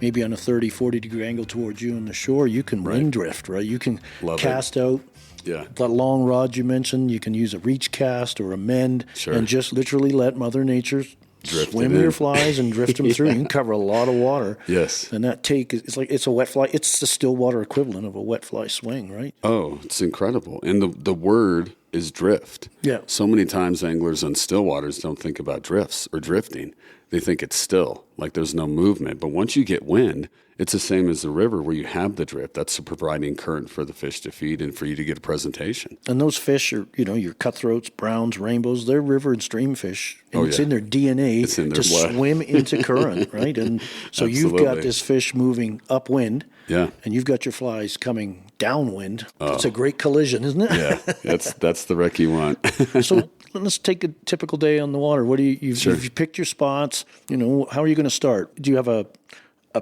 Speaker 1: maybe on a 30, 40 degree angle towards you on the shore, you can wind drift, right? You can cast out.
Speaker 2: Yeah.
Speaker 1: That long rod you mentioned, you can use a reach cast or a mend, and just literally let Mother Nature swim your flies and drift them through. You can cover a lot of water.
Speaker 2: Yes.
Speaker 1: And that take, it's a wet fly. It's the stillwater equivalent of a wet fly swing, right?
Speaker 2: Oh, it's incredible. And the word is drift.
Speaker 1: Yeah.
Speaker 2: So many times anglers on still waters don't think about drifts or drifting. They think it's still, like there's no movement. But once you get wind, it's the same as the river where you have the drift. That's the providing current for the fish to feed and for you to get a presentation.
Speaker 1: And those fish are, your cutthroats, browns, rainbows, they're river and stream fish. And it's in their DNA
Speaker 2: in their
Speaker 1: to
Speaker 2: blood.
Speaker 1: swim into current, right? And so you've got this fish moving upwind, and you've got your flies coming downwind. It's a great collision, isn't it?
Speaker 2: Yeah, that's the wreck you want.
Speaker 1: So let's take a typical day on the water. What do you've picked your spots? How are you going to start? Do you have a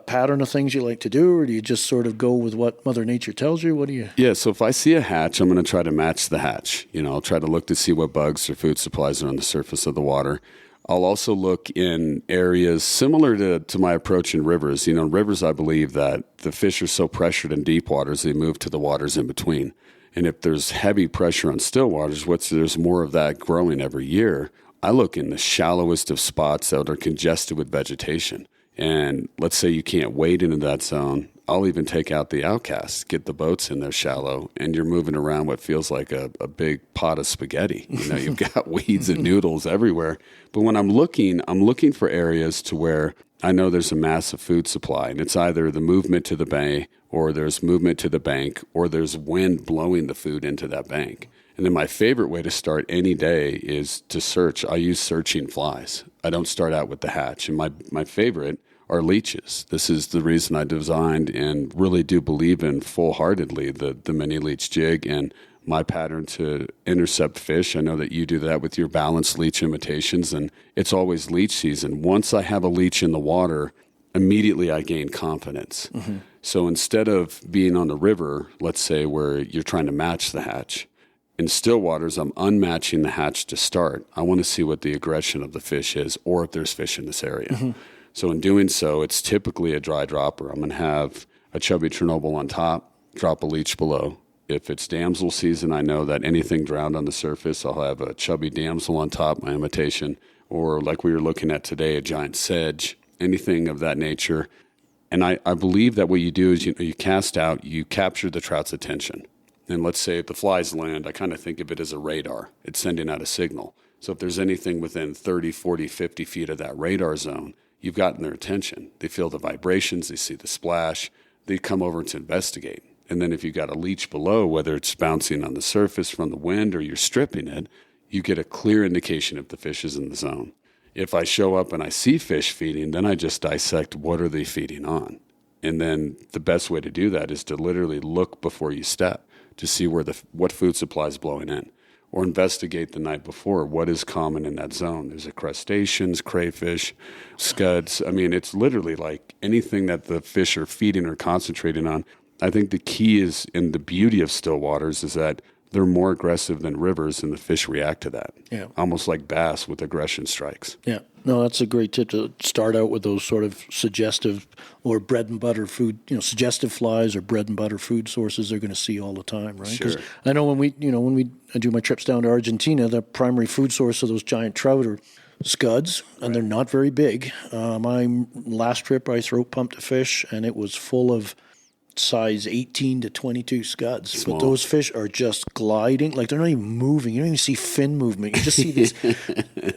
Speaker 1: pattern of things you like to do, or do you just sort of go with what Mother Nature tells you? What do you?
Speaker 2: Yeah, so if I see a hatch, I'm going to try to match the hatch. I'll try to look to see what bugs or food supplies are on the surface of the water. I'll also look in areas similar to my approach in rivers. In rivers, I believe that the fish are so pressured in deep waters, they move to the waters in between. And if there's heavy pressure on still waters, there's more of that growing every year. I look in the shallowest of spots that are congested with vegetation. And let's say you can't wade into that zone. I'll even take out the outcasts, get the boats in there shallow, and you're moving around what feels like a big pot of spaghetti. You've got weeds and noodles everywhere. But when I'm looking for areas to where I know there's a massive food supply, and it's either the movement to the bay, or there's movement to the bank, or there's wind blowing the food into that bank. And then my favorite way to start any day is to search. I use searching flies. I don't start out with the hatch. And my favorite are leeches. This is the reason I designed and really do believe in full-heartedly the mini leech jig and my pattern to intercept fish. I know that you do that with your balanced leech imitations, and it's always leech season. Once I have a leech in the water, immediately I gain confidence. Mm-hmm. So instead of being on the river, let's say where you're trying to match the hatch, in still waters, I'm unmatching the hatch to start. I want to see what the aggression of the fish is or if there's fish in this area. Mm-hmm. So in doing so, it's typically a dry dropper. I'm going to have a chubby Chernobyl on top, drop a leech below. If it's damsel season, I know that anything drowned on the surface, I'll have a chubby damsel on top, my imitation, or like we were looking at today, a giant sedge, anything of that nature. And I believe that what you do is you cast out, you capture the trout's attention. And let's say if the flies land, I kind of think of it as a radar. It's sending out a signal. So if there's anything within 30, 40, 50 feet of that radar zone, you've gotten their attention. They feel the vibrations, they see the splash, they come over to investigate. And then if you've got a leech below, whether it's bouncing on the surface from the wind or you're stripping it, you get a clear indication if the fish is in the zone. If I show up and I see fish feeding, then I just dissect what are they feeding on. And then the best way to do that is to literally look before you step to see what food supply is blowing in. Or investigate the night before what is common in that zone. There's crustaceans, crayfish, scuds. I mean, it's literally like anything that the fish are feeding or concentrating on. I think the key is, in the beauty of still waters, is that they're more aggressive than rivers, and the fish react to that. Yeah. Almost like bass with aggression strikes.
Speaker 1: Yeah. No, that's a great tip to start out with those sort of suggestive or bread and butter food, suggestive flies or bread and butter food sources they're going to see all the time, right?
Speaker 2: Sure.
Speaker 1: I know when we do my trips down to Argentina, the primary food source of those giant trout are scuds, and they're not very big. My last trip, I throat pumped a fish, and it was full of size 18 to 22 scuds. Small. But those fish are just gliding, like they're not even moving. You don't even see fin movement. You just see this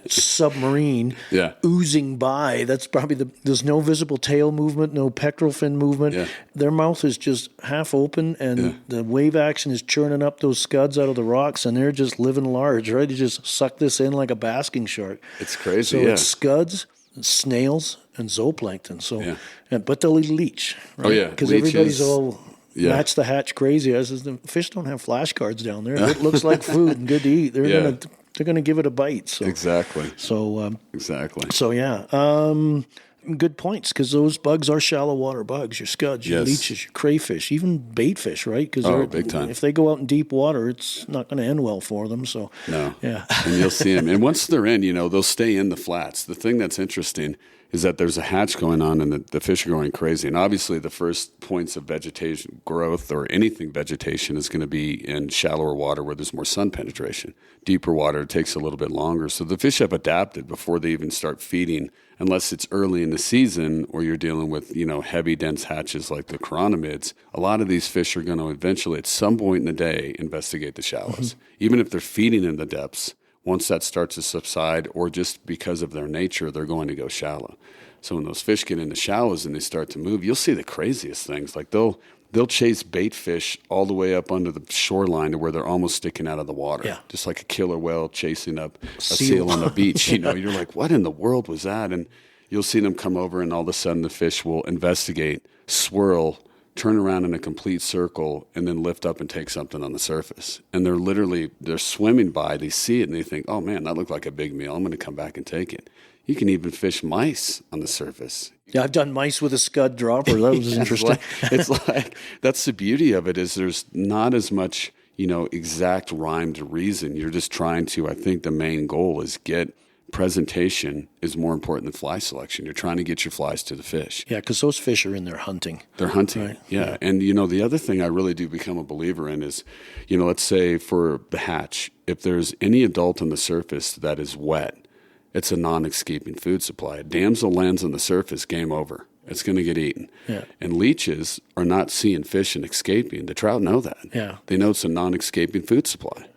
Speaker 1: submarine oozing by. That's probably there's no visible tail movement, no pectoral fin movement. Yeah. Their mouth is just half open, and the wave action is churning up those scuds out of the rocks, and they're just living large, right? You just suck this in like a basking shark.
Speaker 2: It's crazy.
Speaker 1: So it's scuds, snails, and zooplankton. So, but they'll eat leech. Right?
Speaker 2: Oh yeah,
Speaker 1: because everybody's all match the hatch crazy. I says the fish don't have flashcards down there. It looks like food and good to eat. They're gonna give it a bite. So
Speaker 2: exactly.
Speaker 1: So
Speaker 2: exactly.
Speaker 1: So good points, because those bugs are shallow water bugs. Your scuds, your leeches, your crayfish, even bait fish, right? Because
Speaker 2: big time.
Speaker 1: If they go out in deep water, it's not going to end well for them. So
Speaker 2: and you'll see them. And once they're in, they'll stay in the flats. The thing that's interesting is that there's a hatch going on and the fish are going crazy. And obviously the first points of vegetation growth or anything vegetation is going to be in shallower water where there's more sun penetration. Deeper water, it takes a little bit longer. So the fish have adapted before they even start feeding, unless it's early in the season or you're dealing with, heavy, dense hatches like the chironomids. A lot of these fish are going to eventually, at some point in the day, investigate the shallows. Even if they're feeding in the depths, once that starts to subside, or just because of their nature, they're going to go shallow. So when those fish get in the shallows and they start to move, you'll see the craziest things. Like they'll chase bait fish all the way up under the shoreline to where they're almost sticking out of the water. Just like a killer whale chasing up a seal on the beach. You're like, what in the world was that? And you'll see them come over and all of a sudden the fish will investigate, swirl, turn around in a complete circle, and then lift up and take something on the surface. And they're swimming by, they see it, and they think, oh man, that looked like a big meal. I'm going to come back and take it. You can even fish mice on the surface.
Speaker 1: Yeah, I've done mice with a scud dropper. That was interesting.
Speaker 2: It's like, that's the beauty of it, is there's not as much, exact rhyme to reason. You're just trying to, I think the main goal is presentation is more important than fly selection. You're trying to get your flies to the fish.
Speaker 1: Yeah, because those fish are in there hunting.
Speaker 2: They're hunting, right? Yeah. And, the other thing I really do become a believer in is, let's say for the hatch, if there's any adult on the surface that is wet, it's a non-escaping food supply. A damsel lands on the surface, game over. It's going to get eaten.
Speaker 1: Yeah.
Speaker 2: And leeches are not seeing fish and escaping. The trout know that.
Speaker 1: Yeah.
Speaker 2: They know it's a non-escaping food supply.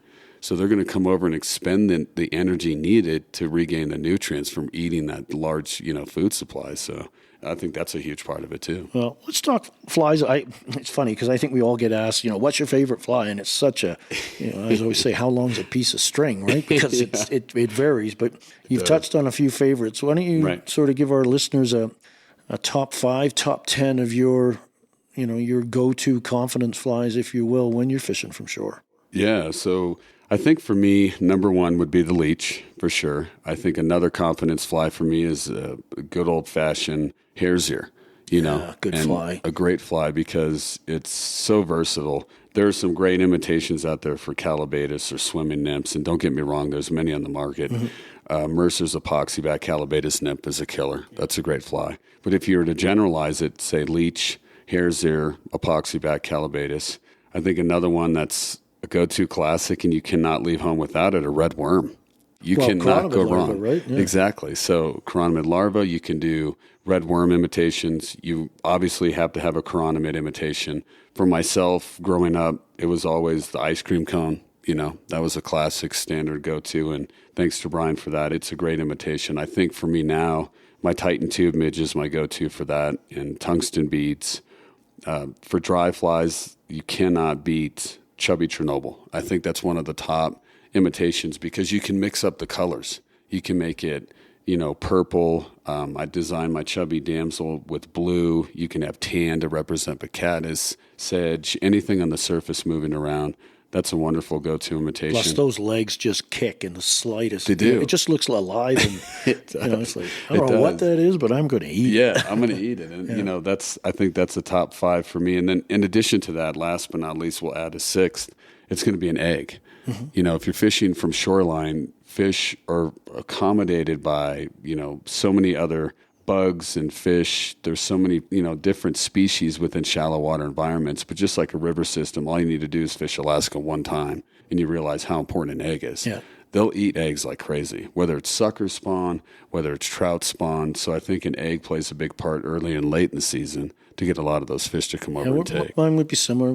Speaker 2: So they're going to come over and expend the energy needed to regain the nutrients from eating that large, food supply. So I think that's a huge part of it too.
Speaker 1: Well, let's talk flies. It's funny because I think we all get asked, what's your favorite fly? And it's such a, I always say, how long's a piece of string, right? Because it varies. But you've touched on a few favorites. Why don't you sort of give our listeners a top 5, top 10 of your go-to confidence flies, if you will, when you're fishing from shore?
Speaker 2: Yeah. So I think for me, number one would be the leech, for sure. I think another confidence fly for me is a good old-fashioned hare's ear,
Speaker 1: good fly. A
Speaker 2: great fly because it's so versatile. There are some great imitations out there for calabatus or swimming nymphs, and don't get me wrong, there's many on the market. Mercer's epoxy back calabatus nymph is a killer. That's a great fly. But if you were to generalize it, say leech, hare's ear, epoxy back calabatus, I think another one that's a go-to classic, and you cannot leave home without it, a red worm. You cannot go wrong.
Speaker 1: Right? Yeah.
Speaker 2: Exactly. So chironomid larva, you can do red worm imitations. You obviously have to have a chironomid imitation. For myself, growing up, it was always the ice cream cone. That was a classic standard go-to, and thanks to Brian for that. It's a great imitation. I think for me now, my Titan tube midge is my go-to for that, and tungsten beads. For dry flies, you cannot beat chubby Chernobyl. I think that's one of the top imitations because you can mix up the colors. You can make it, purple. I designed my chubby damsel with blue. You can have tan to represent Bacatus, sedge, anything on the surface moving around. That's a wonderful go-to imitation.
Speaker 1: Plus, those legs just kick in the slightest.
Speaker 2: They do.
Speaker 1: It just looks alive, and it's like I don't know what that is, but I'm going to eat.
Speaker 2: Yeah, I'm going to eat it, and I think that's the top 5 for me. And then, in addition to that, last but not least, we'll add a 6th. It's going to be an egg. If you're fishing from shoreline, fish are accommodated by so many other bugs and fish. There's so many, different species within shallow water environments. But just like a river system, all you need to do is fish Alaska one time, and you realize how important an egg is.
Speaker 1: Yeah.
Speaker 2: They'll eat eggs like crazy, whether it's sucker spawn, whether it's trout spawn. So I think an egg plays a big part early and late in the season to get a lot of those fish to come over and take.
Speaker 1: Mine would be similar.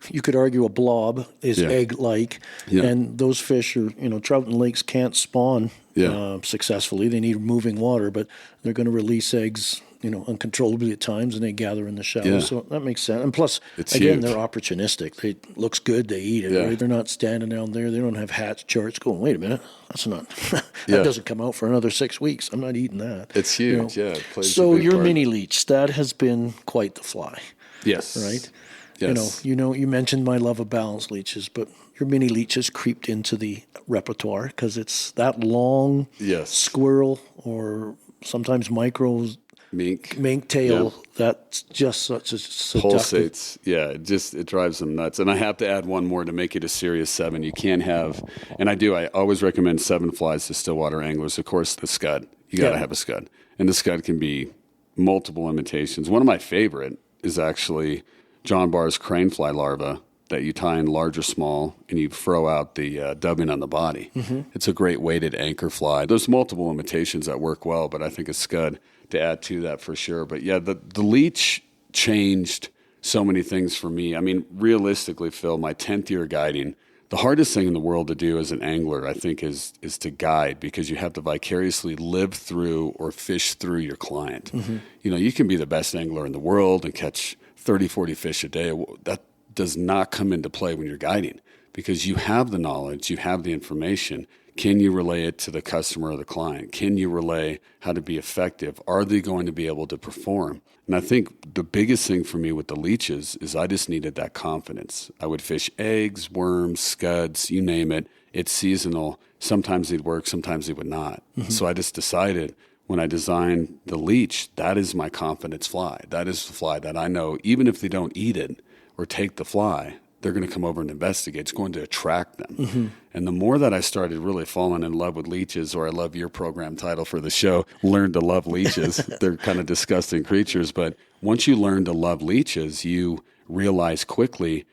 Speaker 1: You could argue a blob is egg-like, and those fish are, trout in lakes can't spawn successfully. They need moving water, but they're going to release eggs, uncontrollably at times, and they gather in the shallows.
Speaker 2: Yeah.
Speaker 1: So that makes sense. And plus,
Speaker 2: it's
Speaker 1: again,
Speaker 2: huge.
Speaker 1: they're opportunistic. It looks good, they eat it. Right? They're not standing down there. They don't have hatch charts going, wait a minute, that's not, that doesn't come out for another 6 weeks. I'm not eating that.
Speaker 2: It's huge, It plays
Speaker 1: so
Speaker 2: a big
Speaker 1: your
Speaker 2: part.
Speaker 1: mini leech, that has been quite the fly.
Speaker 2: Yes.
Speaker 1: Right?
Speaker 2: Yes.
Speaker 1: You mentioned my love of balance leeches, but your mini leech has creeped into the repertoire because it's that long
Speaker 2: Yes.
Speaker 1: squirrel or sometimes micro
Speaker 2: Mink
Speaker 1: tail.
Speaker 2: Yeah.
Speaker 1: That's just such a seductive.
Speaker 2: Pulsates. Yeah, it drives them nuts. And I have to add one more to make it a serious 7. You can't have, and I always recommend 7 flies to stillwater anglers. Of course, the scud. You got to have a scud. And the scud can be multiple imitations. One of my favorite is actually John Barr's crane fly larva that you tie in large or small, and you throw out the dubbing on the body. Mm-hmm. It's a great weighted anchor fly. There's multiple imitations that work well, but I think a scud to add to that for sure. But yeah, the leech changed so many things for me. I mean, realistically, Phil, my 10th year guiding, the hardest thing in the world to do as an angler, I think, is to guide, because you have to vicariously live through or fish through your client. Mm-hmm. You can be the best angler in the world and catch 30, 40 fish a day. That does not come into play when you're guiding, because you have the knowledge, you have the information. Can you relay it to the customer or the client? Can you relay how to be effective? Are they going to be able to perform? And I think the biggest thing for me with the leeches is I just needed that confidence. I would fish eggs, worms, scuds, you name it. It's seasonal. Sometimes they'd work, sometimes they would not. Mm-hmm. So I just decided when I designed the leech, that is my confidence fly. That is the fly that I know, even if they don't eat it or take the fly, they're going to come over and investigate. It's going to attract them. Mm-hmm. And the more that I started really falling in love with leeches, or I love your program title for the show, Learn to Love Leeches. They're kind of disgusting creatures. But once you learn to love leeches, you realize quickly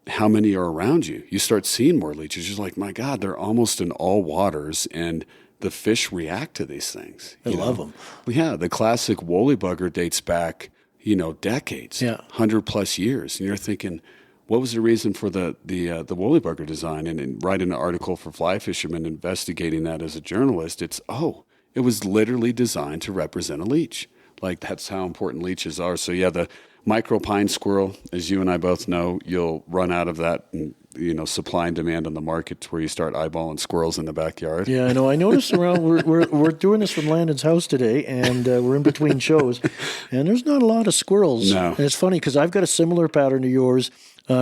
Speaker 2: how many are around you. You start seeing more leeches. You're like, my God, they're almost in all waters. And the fish react to these things.
Speaker 1: I love them.
Speaker 2: Yeah, the classic woolly bugger dates back, decades, 100+ years. And you're thinking, what was the reason for the woolly bugger design? And writing an article for Fly Fisherman, investigating that as a journalist, it was literally designed to represent a leech. Like, that's how important leeches are. So yeah, the micro pine squirrel, as you and I both know, you'll run out of that, and supply and demand on the market, where you start eyeballing squirrels in the backyard.
Speaker 1: Yeah, I know. I noticed around, we're doing this from Landon's house today, and we're in between shows, and there's not a lot of squirrels.
Speaker 2: No.
Speaker 1: And it's funny, because I've got a similar pattern to yours,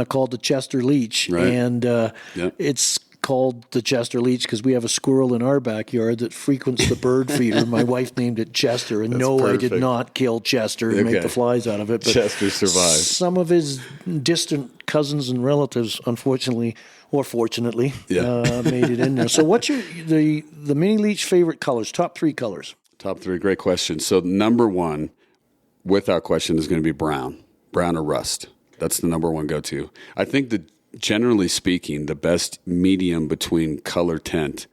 Speaker 1: called the Chester leech,
Speaker 2: right.
Speaker 1: And it's called the Chester leech because we have a squirrel in our backyard that frequents the bird feeder. My wife named it Chester, and no, perfect. I did not kill Chester and make the flies out of it. But
Speaker 2: Chester survived.
Speaker 1: Some of his distant cousins and relatives, unfortunately or fortunately, made it in there. So what's the mini leech favorite colors, top 3 colors?
Speaker 2: Top 3, great question. So number 1, without question, is going to be brown or rust. That's the number 1 go-to. I think that, generally speaking, the best medium between color tint,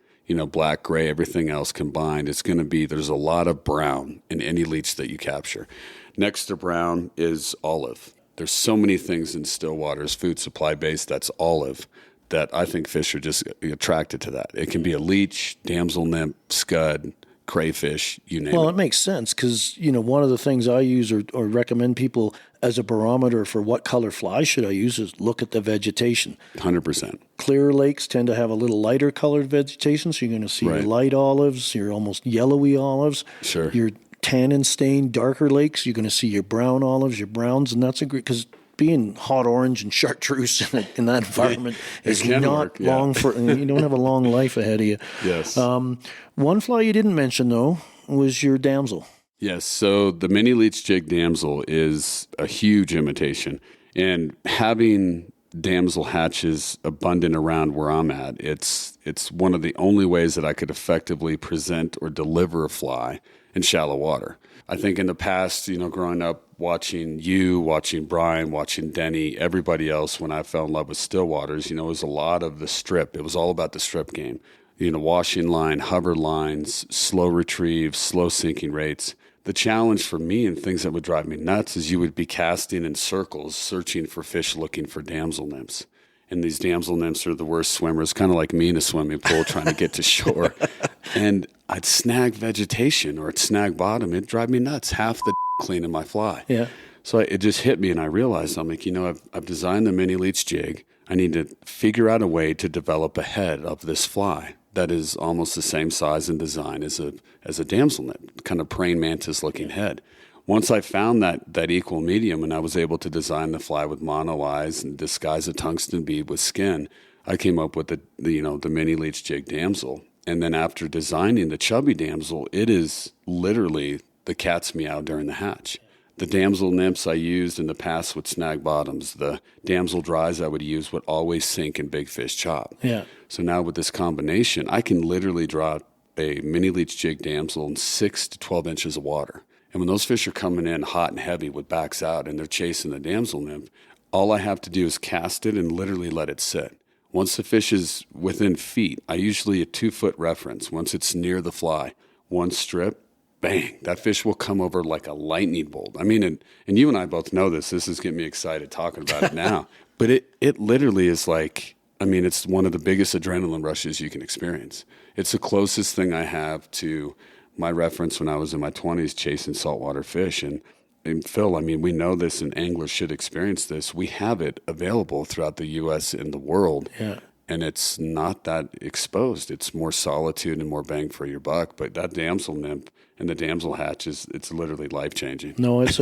Speaker 2: black, gray, everything else combined, it's going to be, there's a lot of brown in any leech that you capture. Next to brown is olive. There's so many things in still waters, food supply based, that's olive, that I think fish are just attracted to that. It can be a leech, damsel nymph, scud, crayfish, you name it.
Speaker 1: Well, it makes sense, because, one of the things I use or recommend people as a barometer for what color fly should I use is look at the vegetation.
Speaker 2: 100%.
Speaker 1: Clear lakes tend to have a little lighter colored vegetation, so you're going to see your light olives, your almost yellowy olives.
Speaker 2: Sure.
Speaker 1: Your tannin stained darker lakes, you're going to see your brown olives, your browns, and that's a great, because being hot orange and chartreuse in that environment is not long for, you don't have a long life ahead of you.
Speaker 2: Yes.
Speaker 1: One fly you didn't mention, though, was your damsel.
Speaker 2: Yes, so the mini leech jig damsel is a huge imitation. And having damsel hatches abundant around where I'm at, it's one of the only ways that I could effectively present or deliver a fly in shallow water. I think in the past, growing up, watching you, watching Brian, watching Denny, everybody else, when I fell in love with stillwaters, it was a lot of the strip. It was all about the strip game. Washing line, hover lines, slow retrieve, slow sinking rates. The challenge for me and things that would drive me nuts is you would be casting in circles, searching for fish, looking for damsel nymphs. And these damsel nymphs are the worst swimmers, kind of like me in a swimming pool trying to get to shore. And I'd snag vegetation or I'd snag bottom. It'd drive me nuts, half the cleaning my fly.
Speaker 1: Yeah.
Speaker 2: So it just hit me, and I realized, I'm like, I've designed the mini leech jig. I need to figure out a way to develop a head of this fly that is almost the same size and design as a damsel nymph, kind of praying mantis looking head. Once I found that equal medium, and I was able to design the fly with mono eyes and disguise a tungsten bead with skin, I came up with the mini leech jig damsel. And then after designing the chubby damsel, it is literally the cats meow during the hatch. The damsel nymphs I used in the past would snag bottoms. The damsel dries I would use would always sink and big fish chop.
Speaker 1: Yeah.
Speaker 2: So now with this combination, I can literally draw a mini leech jig damsel in 6 to 12 inches of water. And when those fish are coming in hot and heavy with backs out and they're chasing the damsel nymph, all I have to do is cast it and literally let it sit. Once the fish is within feet, I usually a 2-foot reference. Once it's near the fly, one strip, bang, that fish will come over like a lightning bolt. I mean, and you and I both know this. This is getting me excited talking about it now. But it literally is like, I mean, it's one of the biggest adrenaline rushes you can experience. It's the closest thing I have to my reference when I was in my 20s chasing saltwater fish. And Phil, I mean, we know this and anglers should experience this. We have it available throughout the U.S. and the world. Yeah. And it's not that exposed. It's more solitude and more bang for your buck. But that damsel nymph and the damsel hatch it's literally life-changing.
Speaker 1: No, it's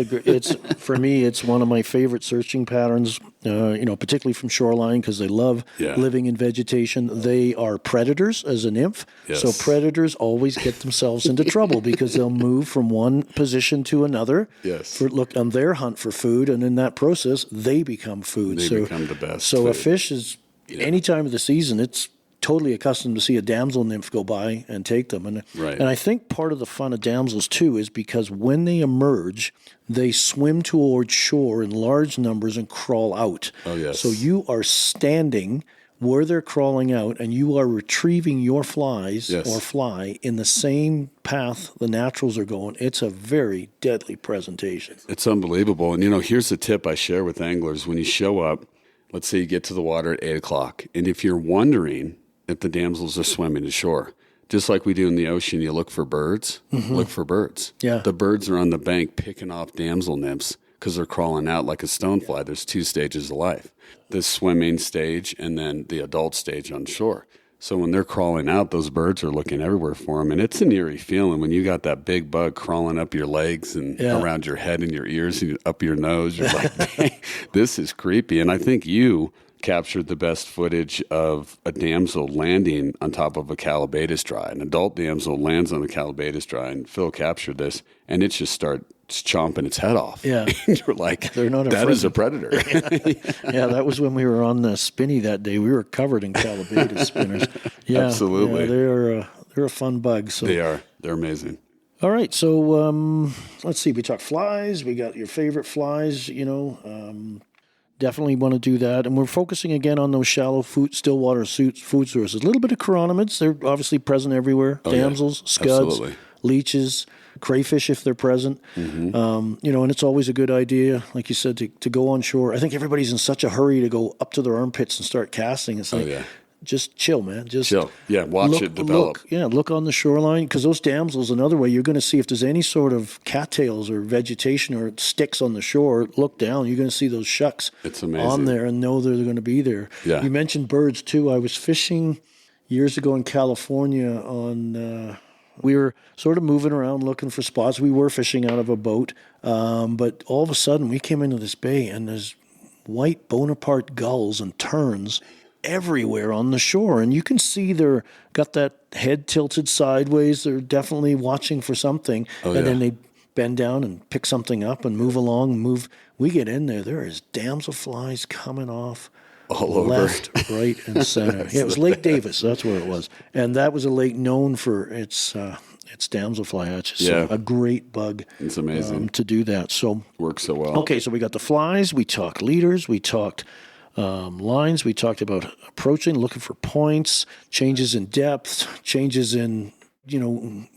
Speaker 1: for me, it's one of my favorite searching patterns, particularly from Shoreline, because they love living in vegetation. They are predators as a nymph. Yes. So predators always get themselves into trouble because they'll move from one position to another look on their hunt for food, and in that process, they become food.
Speaker 2: They become the best
Speaker 1: So
Speaker 2: food.
Speaker 1: A fish is, any time of the season, it's totally accustomed to see a damsel nymph go by and take them. And I think part of the fun of damsels, too, is because when they emerge, they swim towards shore in large numbers and crawl out.
Speaker 2: Oh, yes.
Speaker 1: So you are standing where they're crawling out, and you are retrieving your flies or fly in the same path the naturals are going. It's a very deadly presentation.
Speaker 2: It's unbelievable. And, here's the tip I share with anglers. When you show up, let's say you get to the water at 8 o'clock, and if you're wondering if the damsels are swimming to shore, just like we do in the ocean, you look for birds, look for birds. Yeah. The birds are on the bank picking off damsel nymphs because they're crawling out like a stonefly. There's 2 stages of life, the swimming stage and then the adult stage on shore. So when they're crawling out, those birds are looking everywhere for them. And it's an eerie feeling when you got that big bug crawling up your legs and around your head and your ears and up your nose. You're like, dang, this is creepy. And I think you captured the best footage of a damsel landing on top of a calabatus dry. An adult damsel lands on the calabatus dry, and Phil captured this, and it just starts chomping its head off. Yeah. And you're like, that is a predator.
Speaker 1: Yeah, that was when we were on the Spinney that day. We were covered in calabatus spinners. Yeah,
Speaker 2: absolutely.
Speaker 1: Yeah, they're a fun bug. So.
Speaker 2: They are. They're amazing.
Speaker 1: All right, so let's see. We talked flies. We got your favorite flies, definitely want to do that. And we're focusing again on those shallow stillwater food sources. A little bit of chironomids. They're obviously present everywhere. Damsels, scuds, leeches, crayfish if they're present. Mm-hmm. And it's always a good idea, like you said, to go on shore. I think everybody's in such a hurry to go up to their armpits and start casting. It's like, just chill, man. Just
Speaker 2: chill. Yeah, watch it develop.
Speaker 1: Look on the shoreline, because those damsels, another way, you're going to see if there's any sort of cattails or vegetation or sticks on the shore, look down, you're going to see those shucks on there and know they're going to be there. Yeah. You mentioned birds, too. I was fishing years ago in California on... we were sort of moving around looking for spots. We were fishing out of a boat, but all of a sudden we came into this bay, and there's white Bonaparte gulls and terns everywhere on the shore, and you can see they're got that head tilted sideways. They're definitely watching for something, then they bend down and pick something up and move along. We get in there is damselflies coming off all left, over. Right, and center. Yeah, it was Lake Davis. That's where it was, and that was a lake known for its damselfly hatches. So a great bug.
Speaker 2: It's amazing
Speaker 1: to do that. So
Speaker 2: works so well.
Speaker 1: Okay, so we got the flies. We talked leaders. We talked lines. We talked about approaching, looking for points, changes in depth, changes in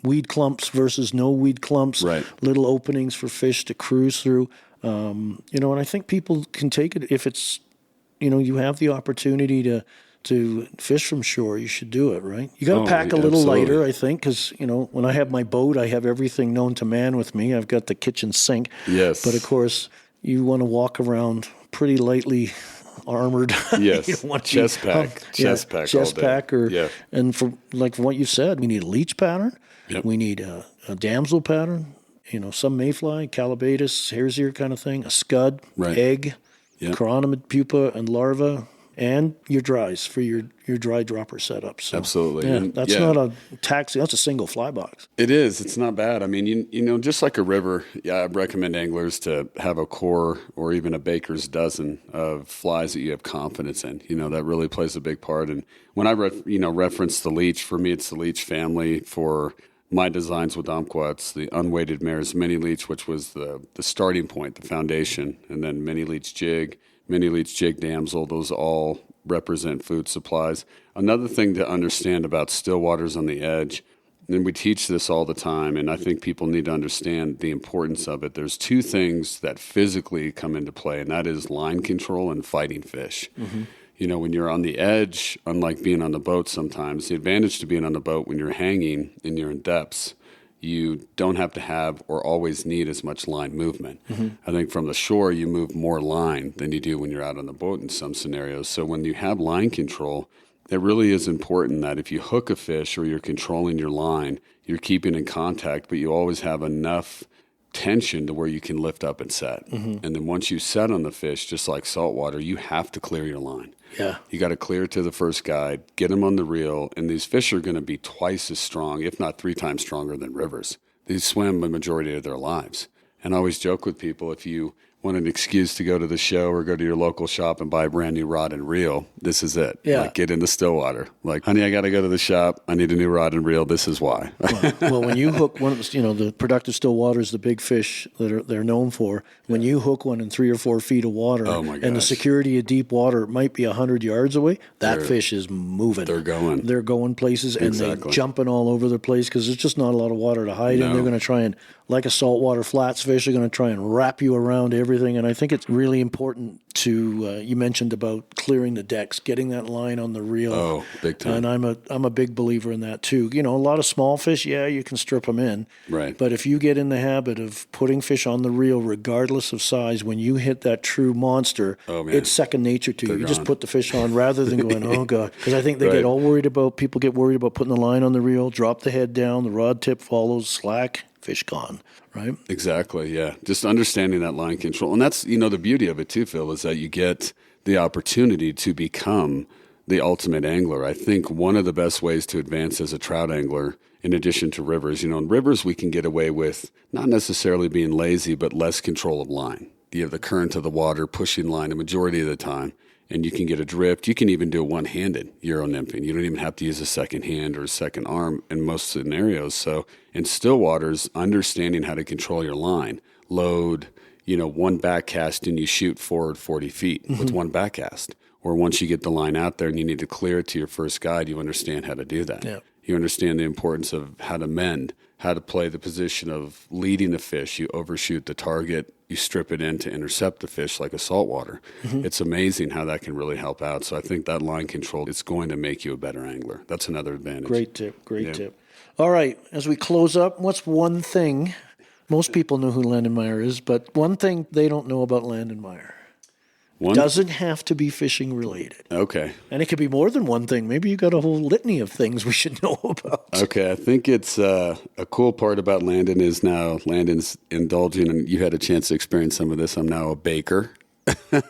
Speaker 1: weed clumps versus no weed clumps, little openings for fish to cruise through. And I think people can take it if it's you have the opportunity to fish from shore. You should do it, right? You got to pack a little lighter, I think, because when I have my boat, I have everything known to man with me. I've got the kitchen sink.
Speaker 2: Yes,
Speaker 1: but of course, you want to walk around pretty lightly armored.
Speaker 2: Yes, chest pack,
Speaker 1: and for what you said, we need a leech pattern. Yep. We need a damsel pattern. Some mayfly, calabatus, hare's ear kind of thing, a scud, egg, chironomid pupa and larva, and your dries for your dry dropper setup. So,
Speaker 2: Absolutely.
Speaker 1: Yeah, that's not a taxi. That's a single fly box.
Speaker 2: It is. It's not bad. I mean, you know, just like a river, I recommend anglers to have a core or even a baker's dozen of flies that you have confidence in. You know, that really plays a big part. And when I reference the leech, for me, it's the leech family. For my designs with Umpqua, it's the unweighted mare's mini leech, which was the starting point, the foundation, and then mini leech jig damsel. Those all represent food supplies. Another thing to understand about stillwaters on the edge, and we teach this all the time, and I think people need to understand the importance of it. There's two things that physically come into play, and that is line control and fighting fish. Mm-hmm. You know, when you're on the edge, unlike being on the boat sometimes, the advantage to being on the boat when you're hanging and you're in depths, you don't have to have or always need as much line movement. Mm-hmm. I think from the shore, you move more line than you do when you're out on the boat in some scenarios. So when you have line control, it really is important that if you hook a fish or you're controlling your line, you're keeping in contact, but you always have enough tension to where you can lift up and set. Mm-hmm. And then once you set on the fish, just like saltwater, you have to clear your line.
Speaker 1: Yeah.
Speaker 2: You got to clear it to the first guide, get them on the reel, and these fish are going to be twice as strong, if not 3 times stronger than rivers. They swim the majority of their lives. And I always joke with people, if you want an excuse to go to the show or go to your local shop and buy a brand new rod and reel, this is it.
Speaker 1: Yeah.
Speaker 2: Like, get into stillwater. Like, honey, I got to go to the shop. I need a new rod and reel. This is why.
Speaker 1: Well, when you hook one of the productive stillwaters, the big fish that they're known for, when you hook one in 3 or 4 feet of water, and the security of deep water might be 100 yards away, that fish is moving.
Speaker 2: They're going.
Speaker 1: They're going places, and they're jumping all over the place because there's just not a lot of water to hide in. They're going to try and, like a saltwater flats fish, they're going to try and wrap you around everything. And I think it's really important to, you mentioned about clearing the decks, getting that line on the reel.
Speaker 2: Oh, big time.
Speaker 1: And I'm a big believer in that too. You know, a lot of small fish, you can strip them in.
Speaker 2: Right.
Speaker 1: But if you get in the habit of putting fish on the reel, regardless of size, when you hit that true monster, it's second nature to you. You just put the fish on rather than going, oh God. Because I think they get all worried about, people get worried about putting the line on the reel, drop the head down, the rod tip follows, slack, fish gone, right?
Speaker 2: Exactly, yeah. Just understanding that line control. And that's, the beauty of it too, Phil, is that you get the opportunity to become the ultimate angler. I think one of the best ways to advance as a trout angler, in addition to rivers, in rivers we can get away with not necessarily being lazy, but less control of line. You have the current of the water pushing line a majority of the time, and you can get adrift. You can even do a one-handed Euro nymphing. You don't even have to use a second hand or a second arm in most scenarios. So in stillwaters, understanding how to control your line, load, one back cast and you shoot forward 40 feet with one back cast. Or once you get the line out there and you need to clear it to your first guide, you understand how to do that.
Speaker 1: Yeah.
Speaker 2: You understand the importance of how to mend, how to play the position of leading the fish. You overshoot the target, you strip it in to intercept the fish like a saltwater. Mm-hmm. It's amazing how that can really help out. So I think that line control is going to make you a better angler. That's another advantage.
Speaker 1: Great tip. All right, as we close up, what's one thing, most people know who Landon Mayer is, but one thing they don't know about Landon Mayer? Doesn't have to be fishing related.
Speaker 2: Okay.
Speaker 1: And it could be more than one thing. Maybe you got a whole litany of things we should know about.
Speaker 2: Okay. I think it's a cool part about Landon is now Landon's indulging, and you had a chance to experience some of this. I'm now a baker.
Speaker 1: Yeah,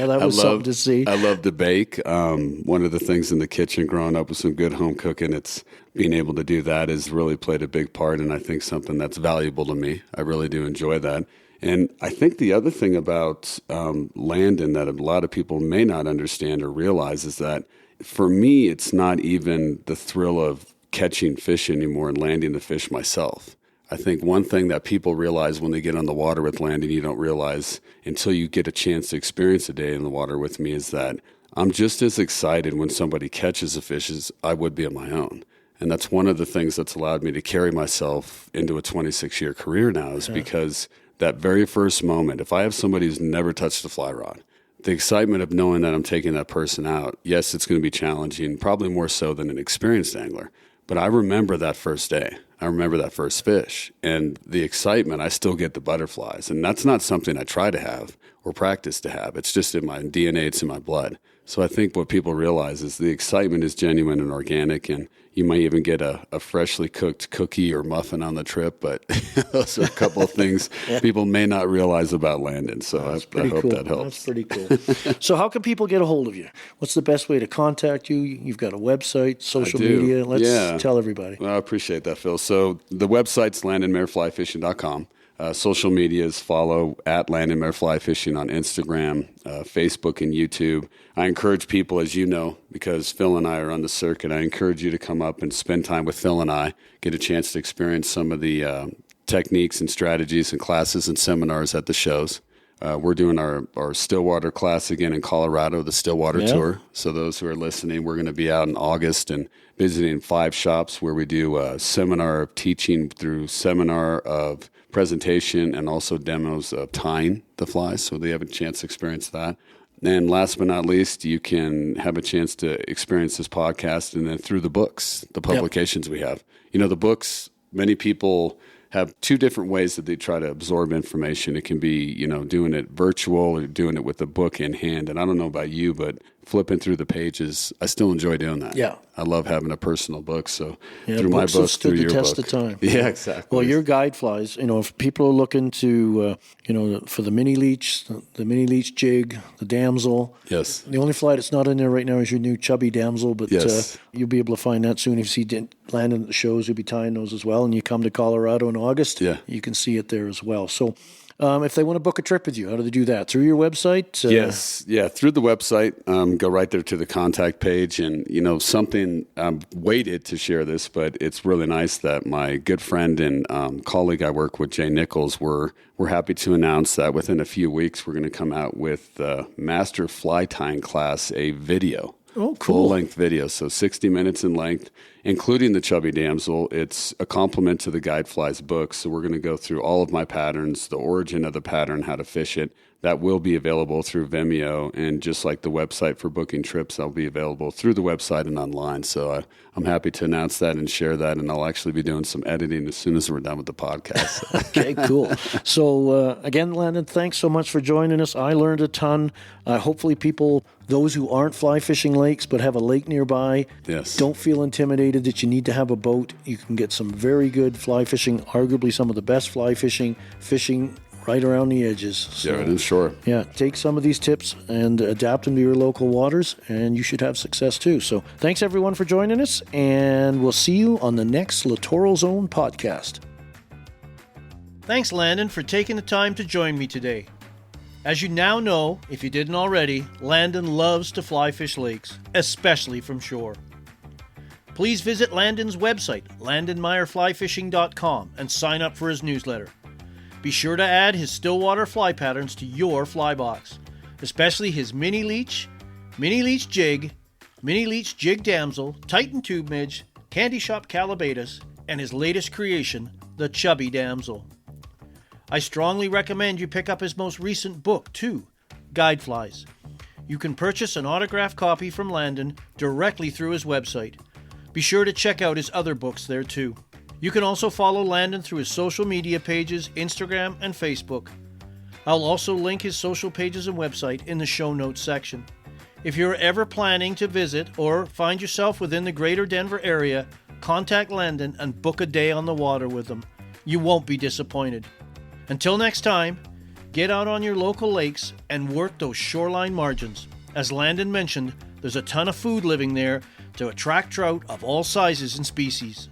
Speaker 1: that was something to see.
Speaker 2: I love to bake. One of the things in the kitchen growing up with some good home cooking, it's being able to do that has really played a big part, and I think something that's valuable to me. I really do enjoy that. And I think the other thing about Landon that a lot of people may not understand or realize is that for me, it's not even the thrill of catching fish anymore and landing the fish myself. I think one thing that people realize when they get on the water with Landon, you don't realize until you get a chance to experience a day in the water with me, is that I'm just as excited when somebody catches a fish as I would be on my own. And that's one of the things that's allowed me to carry myself into a 26-year career now is because that very first moment, if I have somebody who's never touched a fly rod, the excitement of knowing that I'm taking that person out, yes, it's going to be challenging, probably more so than an experienced angler. But I remember that first day. I remember that first fish. And the excitement, I still get the butterflies. And that's not something I try to have or practice to have. It's just in my DNA, it's in my blood. So I think what people realize is the excitement is genuine and organic, and you might even get a freshly cooked cookie or muffin on the trip, but those are a couple of things people may not realize about Landon. So I hope that helps.
Speaker 1: That's pretty cool. So how can people get a hold of you? What's the best way to contact you? You've got a website, social media. Let's tell everybody.
Speaker 2: Well, I appreciate that, Phil. So the website's LandonMayerFlyFishing.com. Social medias follow at Landon Mayer Fly Fishing on Instagram, Facebook, and YouTube. I encourage people, as you know, because Phil and I are on the circuit, I encourage you to come up and spend time with Phil and I, get a chance to experience some of the techniques and strategies and classes and seminars at the shows. We're doing our Stillwater class again in Colorado, the Stillwater Tour. So those who are listening, we're going to be out in August and visiting 5 shops where we do a seminar of teaching through seminar of presentation and also demos of tying the flies, so they have a chance to experience that. And last but not least, you can have a chance to experience this podcast and then through the books, the publications we have. You know, the books, many people have 2 different ways that they try to absorb information. It can be, you know, doing it virtual or doing it with the book in hand. And I don't know about you, but flipping through the pages, I still enjoy doing that.
Speaker 1: Yeah.
Speaker 2: I love having a personal book. So through my book,
Speaker 1: stood
Speaker 2: through
Speaker 1: the
Speaker 2: your
Speaker 1: test
Speaker 2: book.
Speaker 1: of time.
Speaker 2: Yeah, exactly.
Speaker 1: Well, your guide flies, you know, if people are looking to, for the mini leech, the mini leech jig, the damsel.
Speaker 2: Yes.
Speaker 1: The only fly that's not in there right now is your new chubby damsel, but you'll be able to find that soon. If you see Landon at the shows, you'll be tying those as well. And you come to Colorado in August, you can see it there as well. So if they want to book a trip with you, how do they do that? Through your website?
Speaker 2: Yes. Yeah, through the website. Go right there to the contact page. And, you know, something, I'm waited to share this, but it's really nice that my good friend and colleague I work with, Jay Nichols, we're happy to announce that within a few weeks, we're going to come out with the Master Fly Tying class, a video.
Speaker 1: Oh, cool.
Speaker 2: Full-length video, so 60 minutes in length, including the chubby damsel. It's a complement to the Guide Flies book, so we're going to go through all of my patterns, the origin of the pattern, how to fish it. That will be available through Vimeo, and just like the website for booking trips, that'll be available through the website and online. So I'm happy to announce that and share that, and I'll actually be doing some editing as soon as we're done with the podcast.
Speaker 1: Okay, cool. So again, Landon, thanks so much for joining us. I learned a ton. Hopefully people, those who aren't fly fishing lakes but have a lake nearby, don't feel intimidated that you need to have a boat. You can get some very good fly fishing, arguably some of the best fly fishing right around the edges. So,
Speaker 2: yeah, and sure.
Speaker 1: Yeah, take some of these tips and adapt them to your local waters, and you should have success too. So thanks everyone for joining us, and we'll see you on the next Littoral Zone podcast. Thanks, Landon, for taking the time to join me today. As you now know, if you didn't already, Landon loves to fly fish lakes, especially from shore. Please visit Landon's website, LandonMayerFlyFishing.com, and sign up for his newsletter. Be sure to add his Stillwater fly patterns to your fly box, especially his mini leech jig, mini leech jig damsel, Titan tube midge, candy shop calabatus, and his latest creation, the chubby damsel. I strongly recommend you pick up his most recent book too, Guide Flies. You can purchase an autographed copy from Landon directly through his website. Be sure to check out his other books there too. You can also follow Landon through his social media pages, Instagram and Facebook. I'll also link his social pages and website in the show notes section. If you're ever planning to visit or find yourself within the greater Denver area, contact Landon and book a day on the water with him. You won't be disappointed. Until next time, get out on your local lakes and work those shoreline margins. As Landon mentioned, there's a ton of food living there to attract trout of all sizes and species.